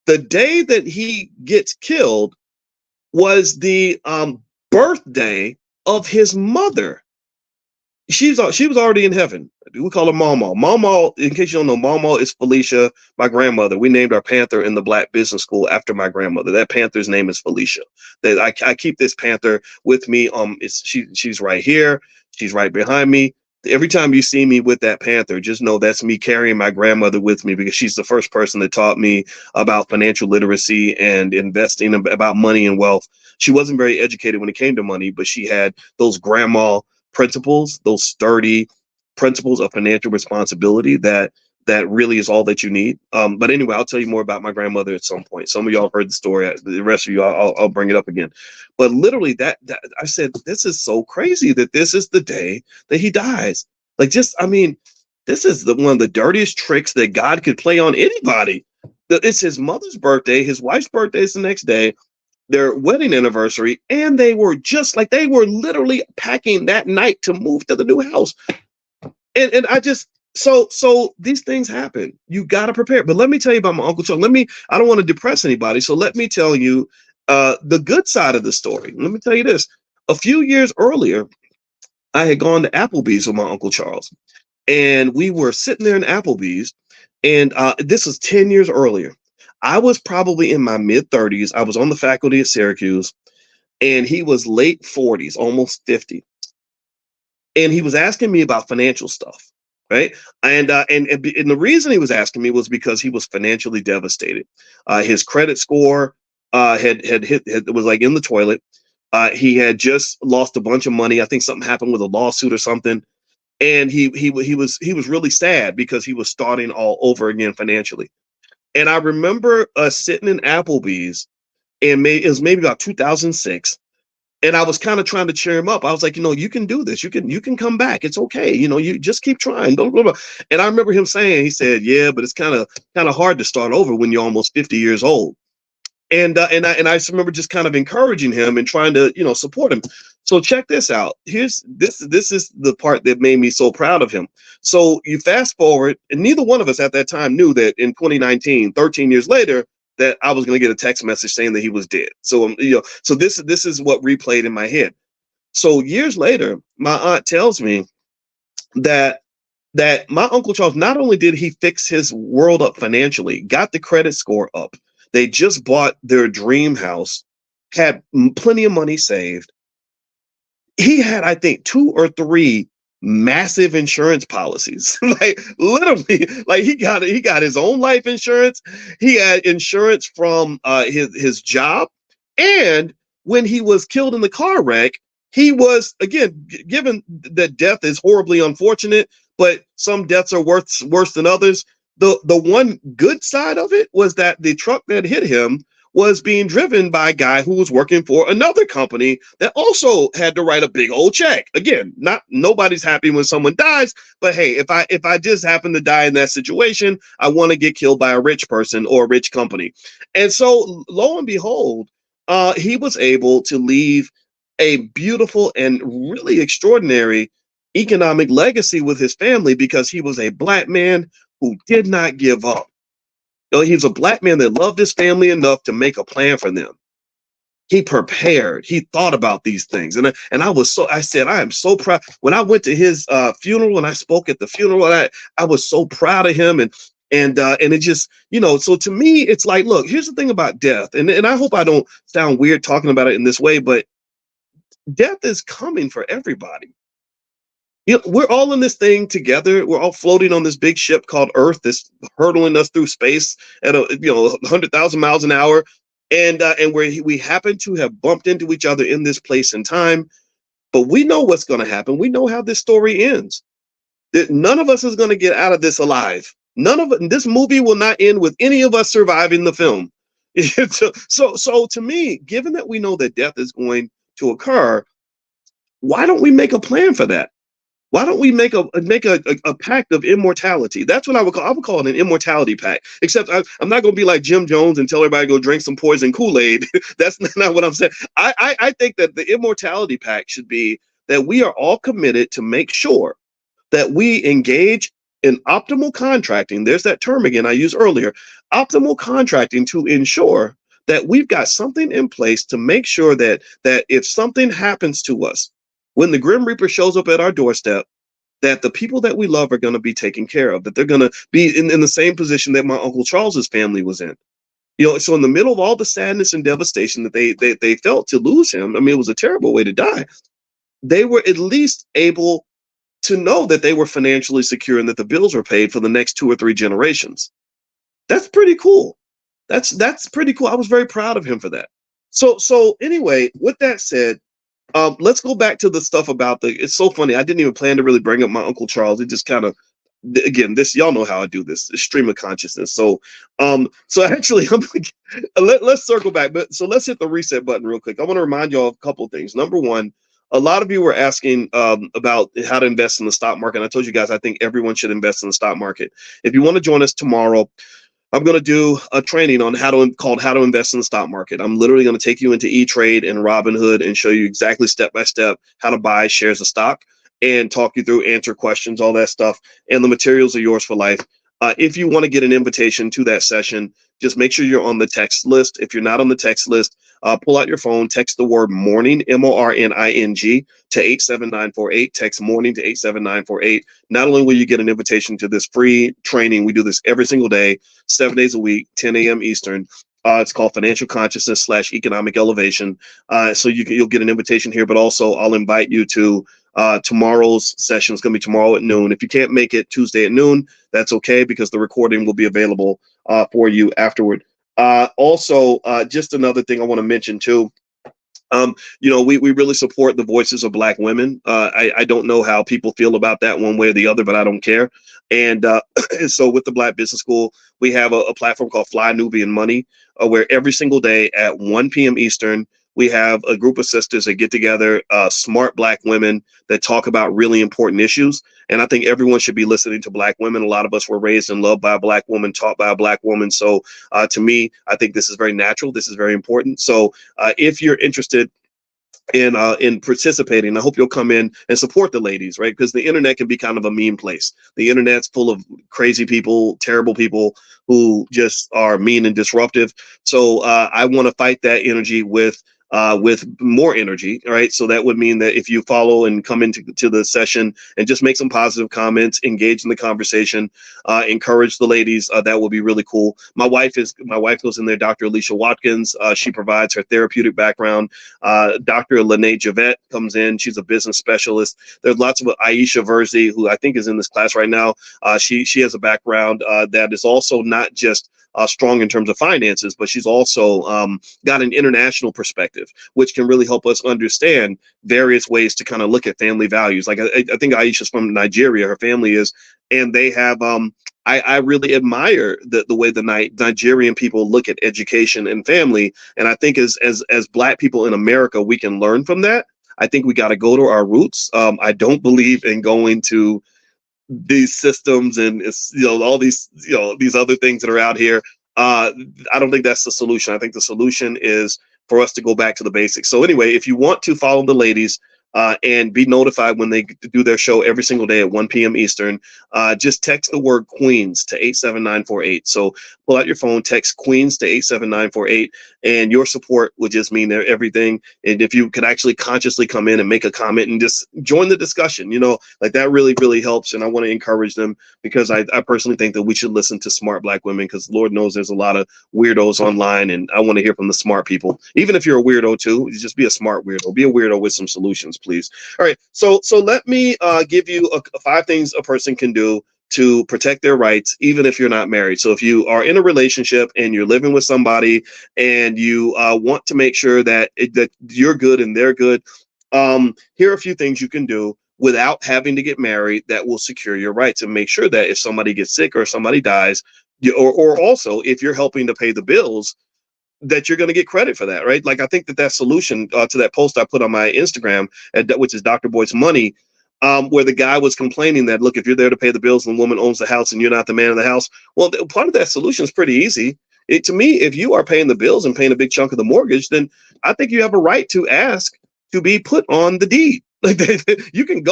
the day that he gets killed was the birthday of his mother. She was already in heaven. We call her Mama. Mama, in case you don't know, Mama is Felicia, my grandmother. We named our panther in the Black Business School after my grandmother. That panther's name is Felicia. That I keep this panther with me. She's right here. She's right behind me. Every time you see me with that panther, just know that's me carrying my grandmother with me, because she's the first person that taught me about financial literacy and investing, about money and wealth. She wasn't very educated when it came to money, but she had those grandma principles, those sturdy principles of financial responsibility that really is all that you need. But anyway, I'll tell you more about my grandmother at some point. Some of y'all heard the story. The rest of you, I'll bring it up again. But literally, that I said, this is so crazy that this is the day that he dies. Like, just, I mean, this is one of the dirtiest tricks that God could play on anybody. It's his mother's birthday. His wife's birthday is the next day, their wedding anniversary, and they were literally packing that night to move to the new house. And I just, so these things happen. You got to prepare. But let me tell you about my Uncle Charles. I don't want to depress anybody, so let me tell you the good side of the story. Let me tell you this. A few years earlier, I had gone to Applebee's with my Uncle Charles, and we were sitting there in Applebee's, and this was 10 years earlier. I was probably in my mid-30s. I was on the faculty at Syracuse, and he was late 40s, almost 50. And he was asking me about financial stuff, right? And the reason he was asking me was because he was financially devastated. His credit score had was like in the toilet. He had just lost a bunch of money. I think something happened with a lawsuit or something, and he was really sad because he was starting all over again financially. And I remember us sitting in Applebee's, and it was maybe about 2006. And I was kind of trying to cheer him up. I was like, you can do this. You can come back. It's okay. You just keep trying. Blah, blah, blah. And I remember him saying, he said, yeah, but it's kind of hard to start over when you're almost 50 years old. And I just remember just kind of encouraging him and trying to, support him. So check this out. This is the part that made me so proud of him. So you fast forward, and neither one of us at that time knew that in 2019, 13 years later, that I was going to get a text message saying that he was dead. So, so this is what replayed in my head. So years later, my aunt tells me that my Uncle Charles, not only did he fix his world up financially, got the credit score up, they just bought their dream house, had plenty of money saved. He had, I think, 2 or 3 massive insurance policies. Like literally, like he got his own life insurance. He had insurance from his job, and when he was killed in the car wreck, he was, again, given that death is horribly unfortunate, but some deaths are worse than others. The one good side of it was that the truck that hit him was being driven by a guy who was working for another company that also had to write a big old check. Again, nobody's happy when someone dies, but hey, if I just happen to die in that situation, I want to get killed by a rich person or a rich company. And so lo and behold, he was able to leave a beautiful and really extraordinary economic legacy with his family because he was a Black man who did not give up. He was a Black man that loved his family enough to make a plan for them. He prepared. He thought about these things. And I said, I am so proud. When I went to his funeral and I spoke at the funeral, I was so proud of him. And it just, so to me, it's like, look, here's the thing about death. And I hope I don't sound weird talking about it in this way, but death is coming for everybody. We're all in this thing together. We're all floating on this big ship called Earth that's hurtling us through space at 100,000 miles an hour. And where we happen to have bumped into each other in this place and time. But we know what's going to happen. We know how this story ends. That none of us is going to get out of this alive. None of it. This movie will not end with any of us surviving the film. So to me, given that we know that death is going to occur, why don't we make a plan for that? Why don't we make a pact of immortality? That's what I would call it an immortality pact. Except I'm not going to be like Jim Jones and tell everybody to go drink some poison Kool-Aid. That's not what I'm saying. I think that the immortality pact should be that we are all committed to make sure that we engage in optimal contracting. There's that term again I used earlier, optimal contracting, to ensure that we've got something in place to make sure that if something happens to us, when the Grim Reaper shows up at our doorstep, that the people that we love are going to be taken care of, that they're going to be in the same position that my Uncle Charles's family was in. So in the middle of all the sadness and devastation that they felt to lose him, I mean, it was a terrible way to die. They were at least able to know that they were financially secure and that the bills were paid for the next 2 or 3 generations. That's pretty cool. That's pretty cool. I was very proud of him for that. So anyway, with that said, let's go back to the stuff about it's so funny. I didn't even plan to really bring up my Uncle Charles. It just kind of, again, this, y'all know how I do this, stream of consciousness. So actually, let's circle back. But so let's hit the reset button real quick. I want to remind y'all of a couple of things. Number one, a lot of you were asking about how to invest in the stock market. I told you guys I think everyone should invest in the stock market. If you want to join us tomorrow, I'm going to do a training on called how to invest in the stock market. I'm literally going to take you into E-Trade and Robinhood and show you exactly step by step how to buy shares of stock and talk you through, answer questions, all that stuff. And the materials are yours for life. If you want to get an invitation to that session, just make sure you're on the text list. If you're not on the text list, pull out your phone, text the word morning, MORNING, to 87948. Text morning to 87948. Not only will you get an invitation to this free training, we do this every single day, 7 days a week, 10 a.m. Eastern. It's called Financial Consciousness / Economic Elevation. So you'll get an invitation here, but also I'll invite you to tomorrow's session. It's going to be tomorrow at noon. If you can't make it Tuesday at noon, that's okay, because the recording will be available for you afterward. Also, just another thing I want to mention too. We really support the voices of Black women. I don't know how people feel about that one way or the other, but I don't care. And so with the Black Business School, we have a platform called Fly Nubian Money, where every single day at 1 p.m. Eastern, we have a group of sisters that get together, smart Black women that talk about really important issues. And I think everyone should be listening to Black women. A lot of us were raised and loved by a Black woman, taught by a Black woman. So to me, I think this is very natural. This is very important. So if you're interested in participating, I hope you'll come in and support the ladies, right? Because the internet can be kind of a mean place. The internet's full of crazy people, terrible people who just are mean and disruptive. So I want to fight that energy with more energy, right? So that would mean that if you follow and come into the session and just make some positive comments, engage in the conversation, encourage the ladies, that will be really cool. My wife goes in there, Dr. Boyce Watkins. She provides her therapeutic background. Dr. Lene Javette comes in. She's a business specialist. There's lots of Aisha Verzi, who I think is in this class right now. She has a background that is also not just strong in terms of finances, but she's also got an international perspective, which can really help us understand various ways to kind of look at family values. Like I think Aisha's from Nigeria, her family is, and they have, I really admire the way the Nigerian people look at education and family. And I think as Black people in America, we can learn from that. I think we got to go to our roots. I don't believe in going to these systems and all these these other things that are out here. I don't think that's the solution. I think the solution is for us to go back to the basics. So anyway, if you want to follow the ladies and be notified when they do their show every single day at 1 p.m. Eastern, just text the word Queens to 87948. So pull out your phone, text Queens to 87948, and your support would just mean everything. And if you could actually consciously come in and make a comment and just join the discussion, like that really, really helps. And I want to encourage them, because I personally think that we should listen to smart Black women, because Lord knows there's a lot of weirdos online, and I want to hear from the smart people. Even if you're a weirdo too, just be a smart weirdo. Be a weirdo with some solutions, please. All right. So let me give you 5 things a person can do to protect their rights, even if you're not married. So if you are in a relationship and you're living with somebody and you want to make sure that you're good and they're good, here are a few things you can do. without having to get married that will secure your rights and make sure that if somebody gets sick or somebody dies, or also if you're helping to pay the bills, that you're going to get credit for that, right? Like I think that solution to that post I put on my Instagram, which is Dr. Boyce Money, where the guy was complaining that, look, if you're there to pay the bills and the woman owns the house and you're not the man of the house, well, part of that solution is pretty easy. To me, if you are paying the bills and paying a big chunk of the mortgage, then I think you have a right to ask to be put on the deed. Like you can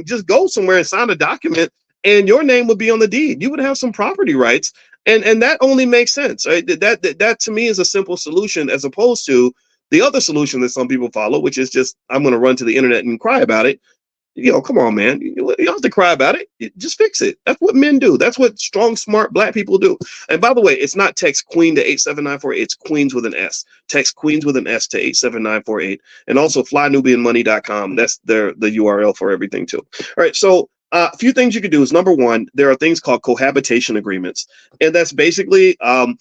just go somewhere and sign a document and your name would be on the deed. You would have some property rights. And that only makes sense, right? That to me is a simple solution as opposed to the other solution that some people follow, which is just, I'm going to run to the internet and cry about it. Come on, man. You don't have to cry about it. Just fix it. That's what men do. That's what strong, smart black people do. And by the way, it's not text Queen to 87948. It's Queens with an S. Text Queens with an S to 87948. And also flynubianmoney.com. That's the URL for everything too. All right. So a few things you could do is, number one, there are things called cohabitation agreements. And that's basically an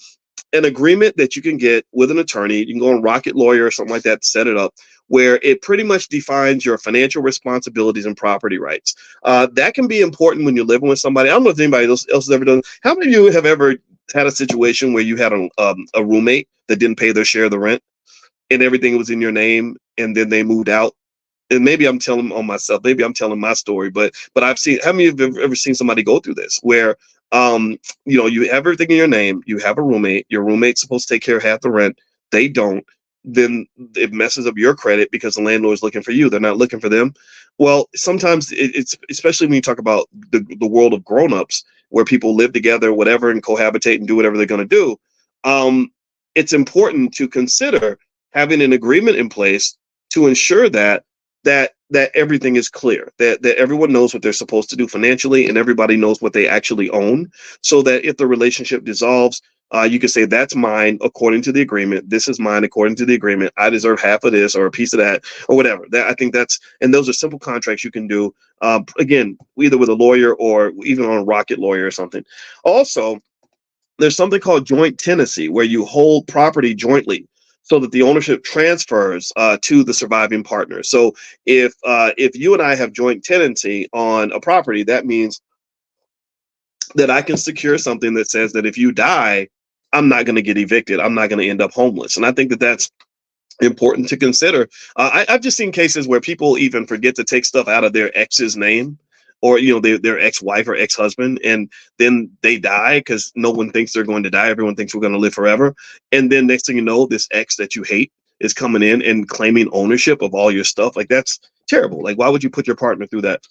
agreement that you can get with an attorney. You can go on Rocket Lawyer or something like that to set it up, where it pretty much defines your financial responsibilities and property rights. That can be important when you're living with somebody. I don't know if anybody else has ever done. How many of you have ever had a situation where you had a roommate that didn't pay their share of the rent and everything was in your name and then they moved out? And maybe I'm telling on myself, maybe I'm telling my story, but I've seen, how many of you have ever seen somebody go through this where you have everything in your name, you have a roommate, your roommate's supposed to take care of half the rent, they don't, then it messes up your credit because the landlord's looking for you, they're not looking for them. Well, sometimes it's, especially when you talk about the world of grown-ups where people live together, whatever, and cohabitate and do whatever they're going to do. It's important to consider having an agreement in place to ensure that everything is clear, that everyone knows what they're supposed to do financially and everybody knows what they actually own, so that if the relationship dissolves, you can say, that's mine according to the agreement. This is mine according to the agreement. I deserve half of this or a piece of that or whatever. I think and those are simple contracts you can do, again, either with a lawyer or even on a Rocket Lawyer or something. Also, there's something called joint tenancy, where you hold property jointly so that the ownership transfers to the surviving partner. So if you and I have joint tenancy on a property, that means that I can secure something that says that if you die, I'm not going to get evicted. I'm not going to end up homeless. And I think that that's important to consider. I've just seen cases where people even forget to take stuff out of their ex's name, or their ex-wife or ex-husband, and then they die because no one thinks they're going to die. Everyone thinks we're going to live forever. And then next thing you know, this ex that you hate is coming in and claiming ownership of all your stuff. Like, that's terrible. Like, why would you put your partner through that?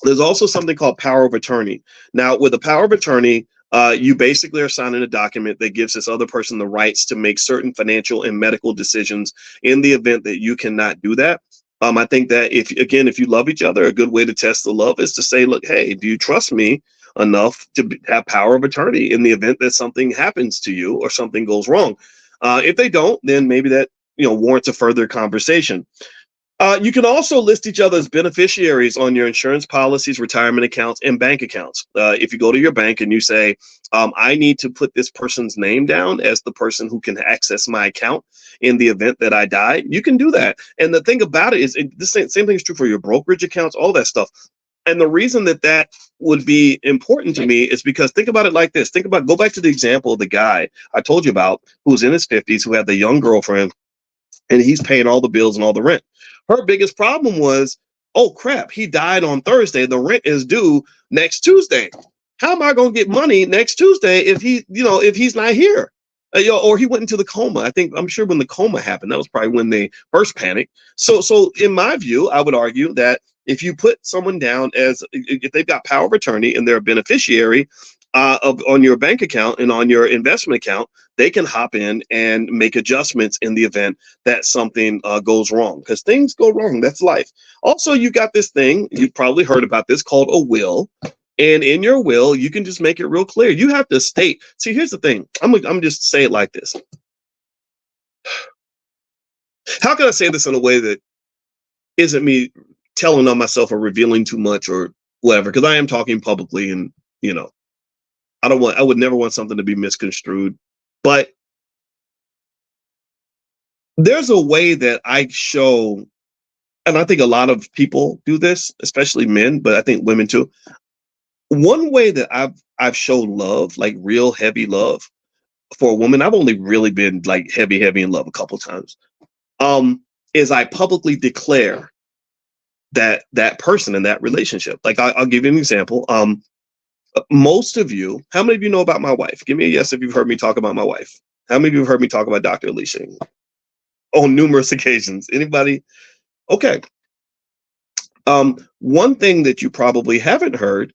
There's also something called power of attorney. Now, with the power of attorney, you basically are signing a document that gives this other person the rights to make certain financial and medical decisions in the event that you cannot do that. I think that if you love each other, a good way to test the love is to say, look, hey, do you trust me enough to have power of attorney in the event that something happens to you or something goes wrong? If they don't, then maybe that warrants a further conversation. You can also list each other's beneficiaries on your insurance policies, retirement accounts, and bank accounts. If you go to your bank and you say, I need to put this person's name down as the person who can access my account in the event that I die, you can do that. And the thing about it is, the same thing is true for your brokerage accounts, all that stuff. And the reason that would be important to me is because, think about it like this. Go back to the example of the guy I told you about who's in his 50s, who had the young girlfriend, and he's paying all the bills and all the rent. Her biggest problem was, oh crap, he died on Thursday. The rent is due next Tuesday. How am I going to get money next Tuesday if he's not here? Or he went into the coma. I'm sure when the coma happened, that was probably when they first panicked. So in my view, I would argue that if you put someone down if they've got power of attorney and they're a beneficiary on your bank account and on your investment account, they can hop in and make adjustments in the event that something goes wrong, because things go wrong. That's life. Also, you got this thing, you've probably heard about this, called a will. And in your will, you can just make it real clear. You have to state. See, here's the thing. I'm just say it like this. How can I say this in a way that isn't me telling on myself or revealing too much or whatever? Because I am talking publicly, and I would never want something to be misconstrued. But there's a way that I show and I think a lot of people do this, especially men, but I think women too. One way that I've shown love, like real heavy love for a woman, I've only really been like heavy in love a couple times. Um, is I publicly declare that person in that relationship. Like I'll give you an example. Most of you, how many of you know about my wife? Give me a yes if you've heard me talk about my wife. How many of you have heard me talk about Dr. Alicia on numerous occasions? Anybody? Okay. One thing that you probably haven't heard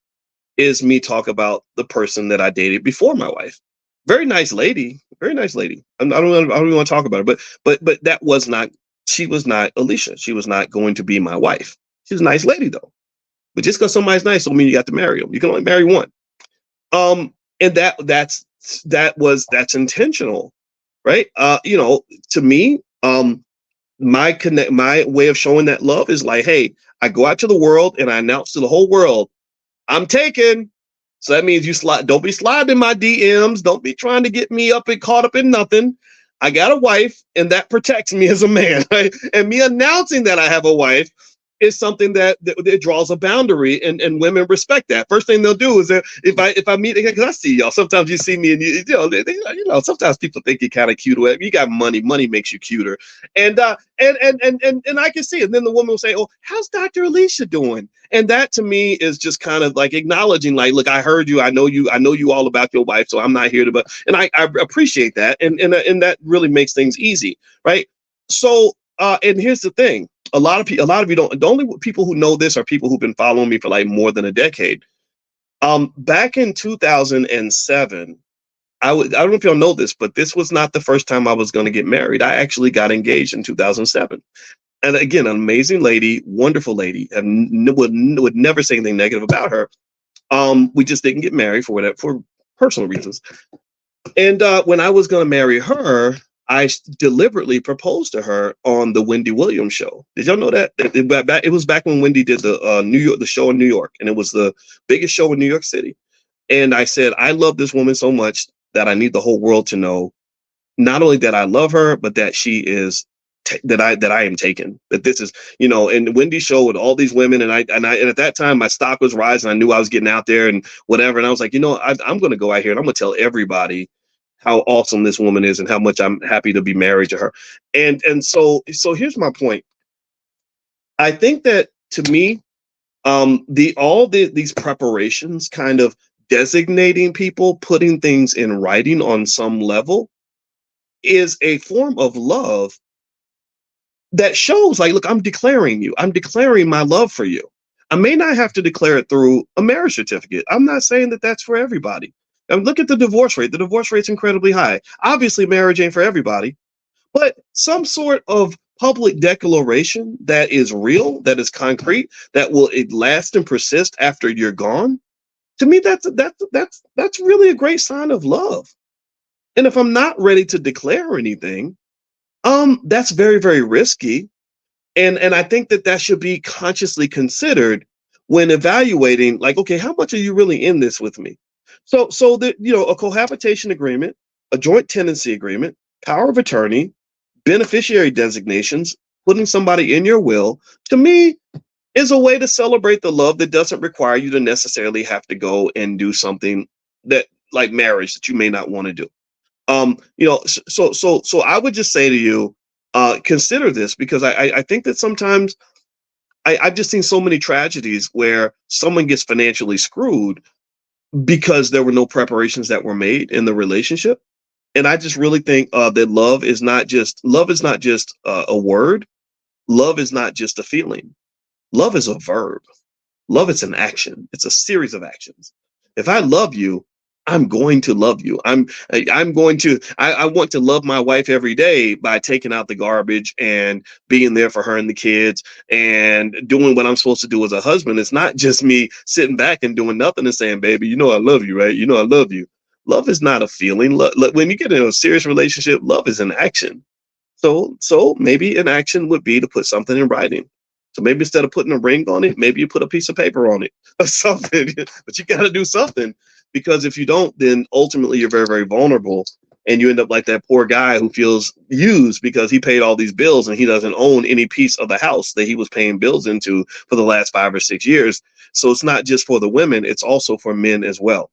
is me talk about the person that I dated before my wife. Very nice lady, very nice lady. I don't even want to talk about her, but that was not. She was not Alicia. She was not going to be my wife. She's a nice lady though. But just because somebody's nice don't mean you got to marry them. You can only marry one. And that's intentional, right? To me, my way of showing that love is like, hey, I go out to the world and I announce to the whole world, I'm taken. So that means you slide. Don't be sliding my DMs. Don't be trying to get me up and caught up in nothing. I got a wife, and that protects me as a man. Right? And me announcing that I have a wife is something that draws a boundary, and women respect that. First thing they'll do is that if I meet, because I see y'all, sometimes you see me and sometimes people think you're kind of cute. You got money makes you cuter, and I can see it. And then the woman will say, "Oh, how's Dr. Alicia doing?" And that to me is just kind of like acknowledging, like, look, I heard you, I know you all about your wife, so I'm not here to, and I appreciate that, and that really makes things easy, right? So, and here's the thing. A lot of you don't. The only people who know this are people who've been following me for like more than a decade. Back in 2007, I don't know if y'all know this, but this was not the first time I was going to get married. I actually got engaged in 2007, and again, an amazing lady, wonderful lady, and would never say anything negative about her. We just didn't get married for personal reasons. And when I was going to marry her, I deliberately proposed to her on the Wendy Williams show. Did y'all know that? It was back when Wendy did the show in New York, and it was the biggest show in New York City. And I said, I love this woman so much that I need the whole world to know, not only that I love her, but that she is that I am taken. That this is, and Wendy's show with all these women, and at that time my stock was rising. I knew I was getting out there and whatever, and I was like, I'm going to go out here and I'm going to tell everybody how awesome this woman is and how much I'm happy to be married to her. So here's my point. I think that to me, these preparations, kind of designating people, putting things in writing on some level, is a form of love that shows, like, look, I'm declaring my love for you. I may not have to declare it through a marriage certificate. I'm not saying that that's for everybody. And look at the divorce rate. The divorce rate's incredibly high. Obviously, marriage ain't for everybody, but some sort of public declaration that is real, that is concrete, that will last and persist after you're gone. To me, that's really a great sign of love. And if I'm not ready to declare anything, that's very, very risky. And I think that should be consciously considered when evaluating, like, okay, how much are you really in this with me? So that, a cohabitation agreement, a joint tenancy agreement, power of attorney, beneficiary designations, putting somebody in your will, to me, is a way to celebrate the love that doesn't require you to necessarily have to go and do something that, like marriage, that you may not want to do. So I would just say to you, consider this, because I think that sometimes I've just seen so many tragedies where someone gets financially screwed because there were no preparations that were made in the relationship. And I just really think that love is not just a word. Love is not just a feeling. Love is a verb. Love is an action. It's a series of actions. If I love you, I'm going to love you. I want to love my wife every day by taking out the garbage and being there for her and the kids and doing what I'm supposed to do as a husband. It's not just me sitting back and doing nothing and saying, baby, I love you, right? I love you. Love is not a feeling. When you get in a serious relationship, love is an action. So maybe an action would be to put something in writing. So maybe instead of putting a ring on it, maybe you put a piece of paper on it or something. But you got to do something, because if you don't, then ultimately you're very, very vulnerable. and you end up like that poor guy who feels used because he paid all these bills and he doesn't own any piece of the house that he was paying bills into for the last 5 or 6 years. So it's not just for the women, it's also for men as well.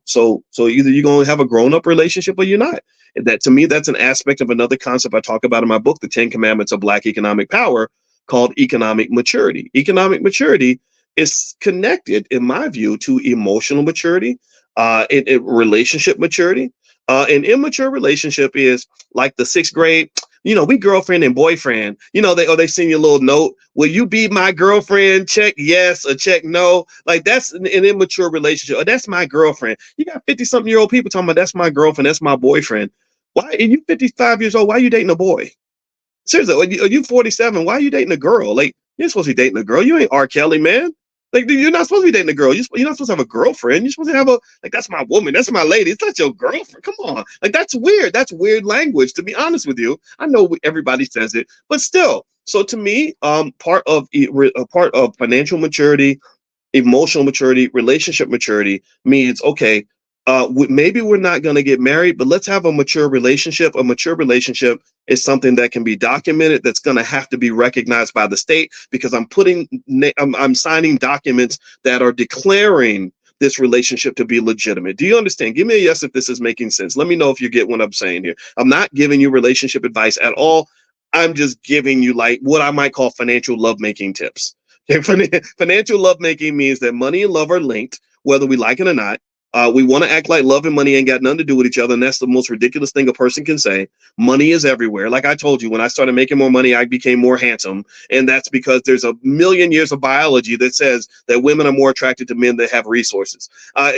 So either you're going to have a grown-up relationship or you're not. That, to me, that's an aspect of another concept I talk about in my book, The 10 Commandments of Black Economic Power, called economic maturity. Economic maturity is connected, in my view, to emotional maturity, relationship maturity. An immature relationship is like the sixth grade. We girlfriend and boyfriend. They send you a little note. Will you be my girlfriend? Check yes or check no. Like, that's an immature relationship. Or that's my girlfriend. You got 50-something-year-old people talking about that's my girlfriend, that's my boyfriend. Why are you 55 years old? Why are you dating a boy? Seriously, are you 47? Why are you dating a girl? Like, you're supposed to be dating a girl. You ain't R. Kelly, man. Like, you're not supposed to be dating a girl. You're not supposed to have a girlfriend. You're supposed to have that's my woman. That's my lady. It's not your girlfriend. Come on. Like, that's weird. That's weird language, to be honest with you. I know everybody says it, but still. So to me, part of financial maturity, emotional maturity, relationship maturity means, okay, maybe we're not going to get married, but let's have a mature relationship. A mature relationship is something that can be documented, that's going to have to be recognized by the state, because I'm signing documents that are declaring this relationship to be legitimate. Do you understand? Give me a yes if this is making sense. Let me know if you get what I'm saying here. I'm not giving you relationship advice at all. I'm just giving you like what I might call financial lovemaking tips. Okay, financial lovemaking means that money and love are linked, whether we like it or not. We want to act like love and money ain't got nothing to do with each other, and that's the most ridiculous thing a person can say. Money is everywhere. Like I told you, when I started making more money, I became more handsome, and that's because there's a million years of biology that says that women are more attracted to men that have resources.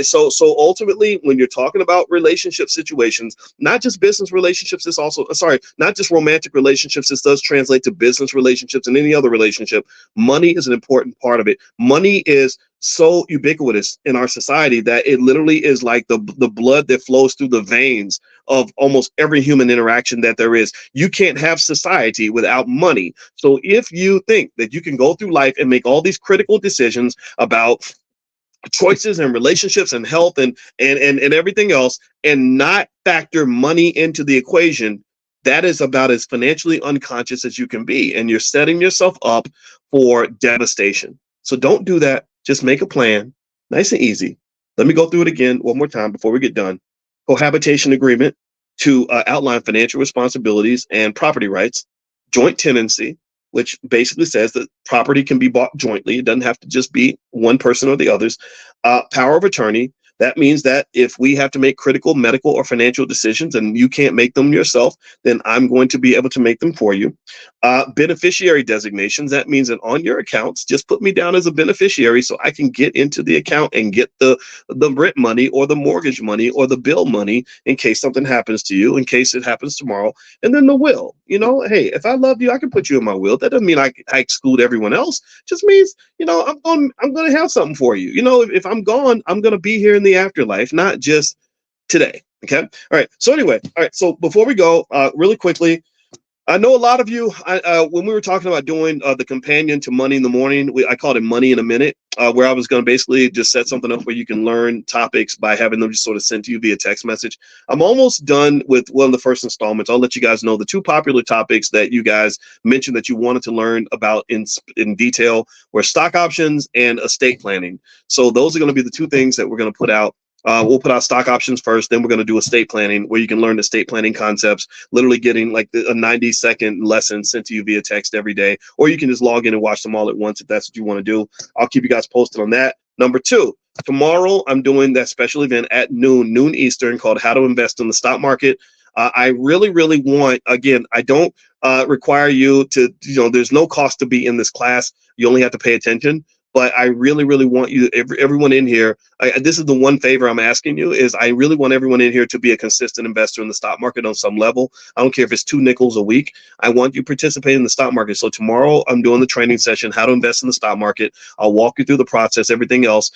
So ultimately, when you're talking about relationship situations, not just business relationships, not just romantic relationships, this does translate to business relationships and any other relationship. Money is an important part of it. Money is so ubiquitous in our society that it literally is like the blood that flows through the veins of almost every human interaction that there is. You can't have society without money. So if you think that you can go through life and make all these critical decisions about choices and relationships and health and everything else and not factor money into the equation, that is about as financially unconscious as you can be, and you're setting yourself up for devastation. So don't do that. Just make a plan, nice and easy. Let me go through it again one more time before we get done. Cohabitation agreement to outline financial responsibilities and property rights. Joint tenancy, which basically says that property can be bought jointly. It doesn't have to just be one person or the others. Power of attorney. That means that if we have to make critical medical or financial decisions and you can't make them yourself, then I'm going to be able to make them for you. Beneficiary designations. That means that on your accounts, just put me down as a beneficiary so I can get into the account and get the rent money or the mortgage money or the bill money in case something happens to you, in case it happens tomorrow. And then the will. Hey, if I love you, I can put you in my will. That doesn't mean I exclude everyone else. Just means, I'm going to have something for you. If I'm gone, I'm going to be here in the afterlife, not just today. Okay. All right. So anyway, all right. So before we go, really quickly, I know a lot of you, when we were talking about doing the companion to Money in the Morning, I called it Money in a Minute, where I was going to basically just set something up where you can learn topics by having them just sort of sent to you via text message. I'm almost done with one of the first installments. I'll let you guys know the two popular topics that you guys mentioned that you wanted to learn about in detail were stock options and estate planning. So those are going to be the two things that we're going to put out. We'll put out stock options first, then we're going to do estate planning, where you can learn estate planning concepts, literally getting like a 90-second lesson sent to you via text every day, or you can just log in and watch them all at once if that's what you want to do. I'll keep you guys posted on that. Number two, tomorrow I'm doing that special event at noon Eastern, called How to Invest in the Stock Market. I really, really want, again, I don't require you to, there's no cost to be in this class. You only have to pay attention. But I really, really want you, everyone in here, this is the one favor I'm asking you, is I really want everyone in here to be a consistent investor in the stock market on some level. I don't care if it's 2 nickels a week. I want you participating in the stock market. So tomorrow I'm doing the training session, How to Invest in the Stock Market. I'll walk you through the process, everything else.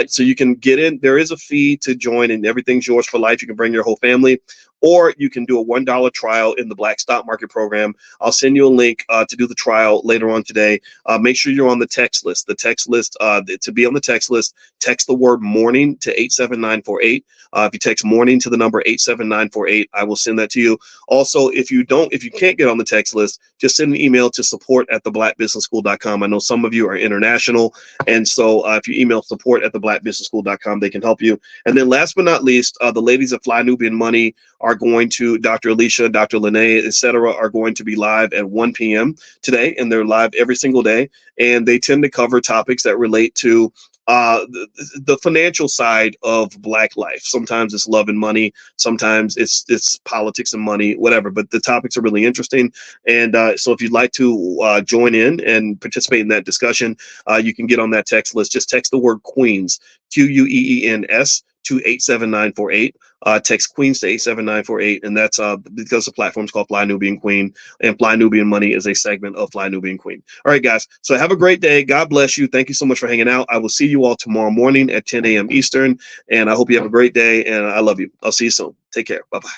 So you can get in. There is a fee to join, and everything's yours for life. You can bring your whole family. or you can do a $1 trial in the Black Stock Market program. I'll send you a link to do the trial later on today. Make sure you're on the text list. The text list, to be on the text list, text the word morning to 87948. If you text morning to the number 87948, I will send that to you. Also, if you can't get on the text list, just send an email to support@theblackbusinessschool.com. I know some of you are international, and so if you email support@theblackbusinessschool.com, they can help you. And then last but not least, the ladies of Fly Nubian Money are going to, Dr. Alicia, Dr. Lene, etc., are going to be live at 1 p.m. today, and they're live every single day. And they tend to cover topics that relate to the financial side of Black life. Sometimes it's love and money, sometimes it's politics and money, whatever. But the topics are really interesting, and so if you'd like to join in and participate in that discussion, you can get on that text list. Just text the word Queens, QUEENS, to 87948. Text Queens to 87948, and that's because the platform's called Fly Nubian Queen, and Fly Nubian Money is a segment of Fly Nubian Queen. All right, guys. So have a great day. God bless you. Thank you so much for hanging out. I will see you all tomorrow morning at 10 a.m. Eastern, and I hope you have a great day. And I love you. I'll see you soon. Take care. Bye bye.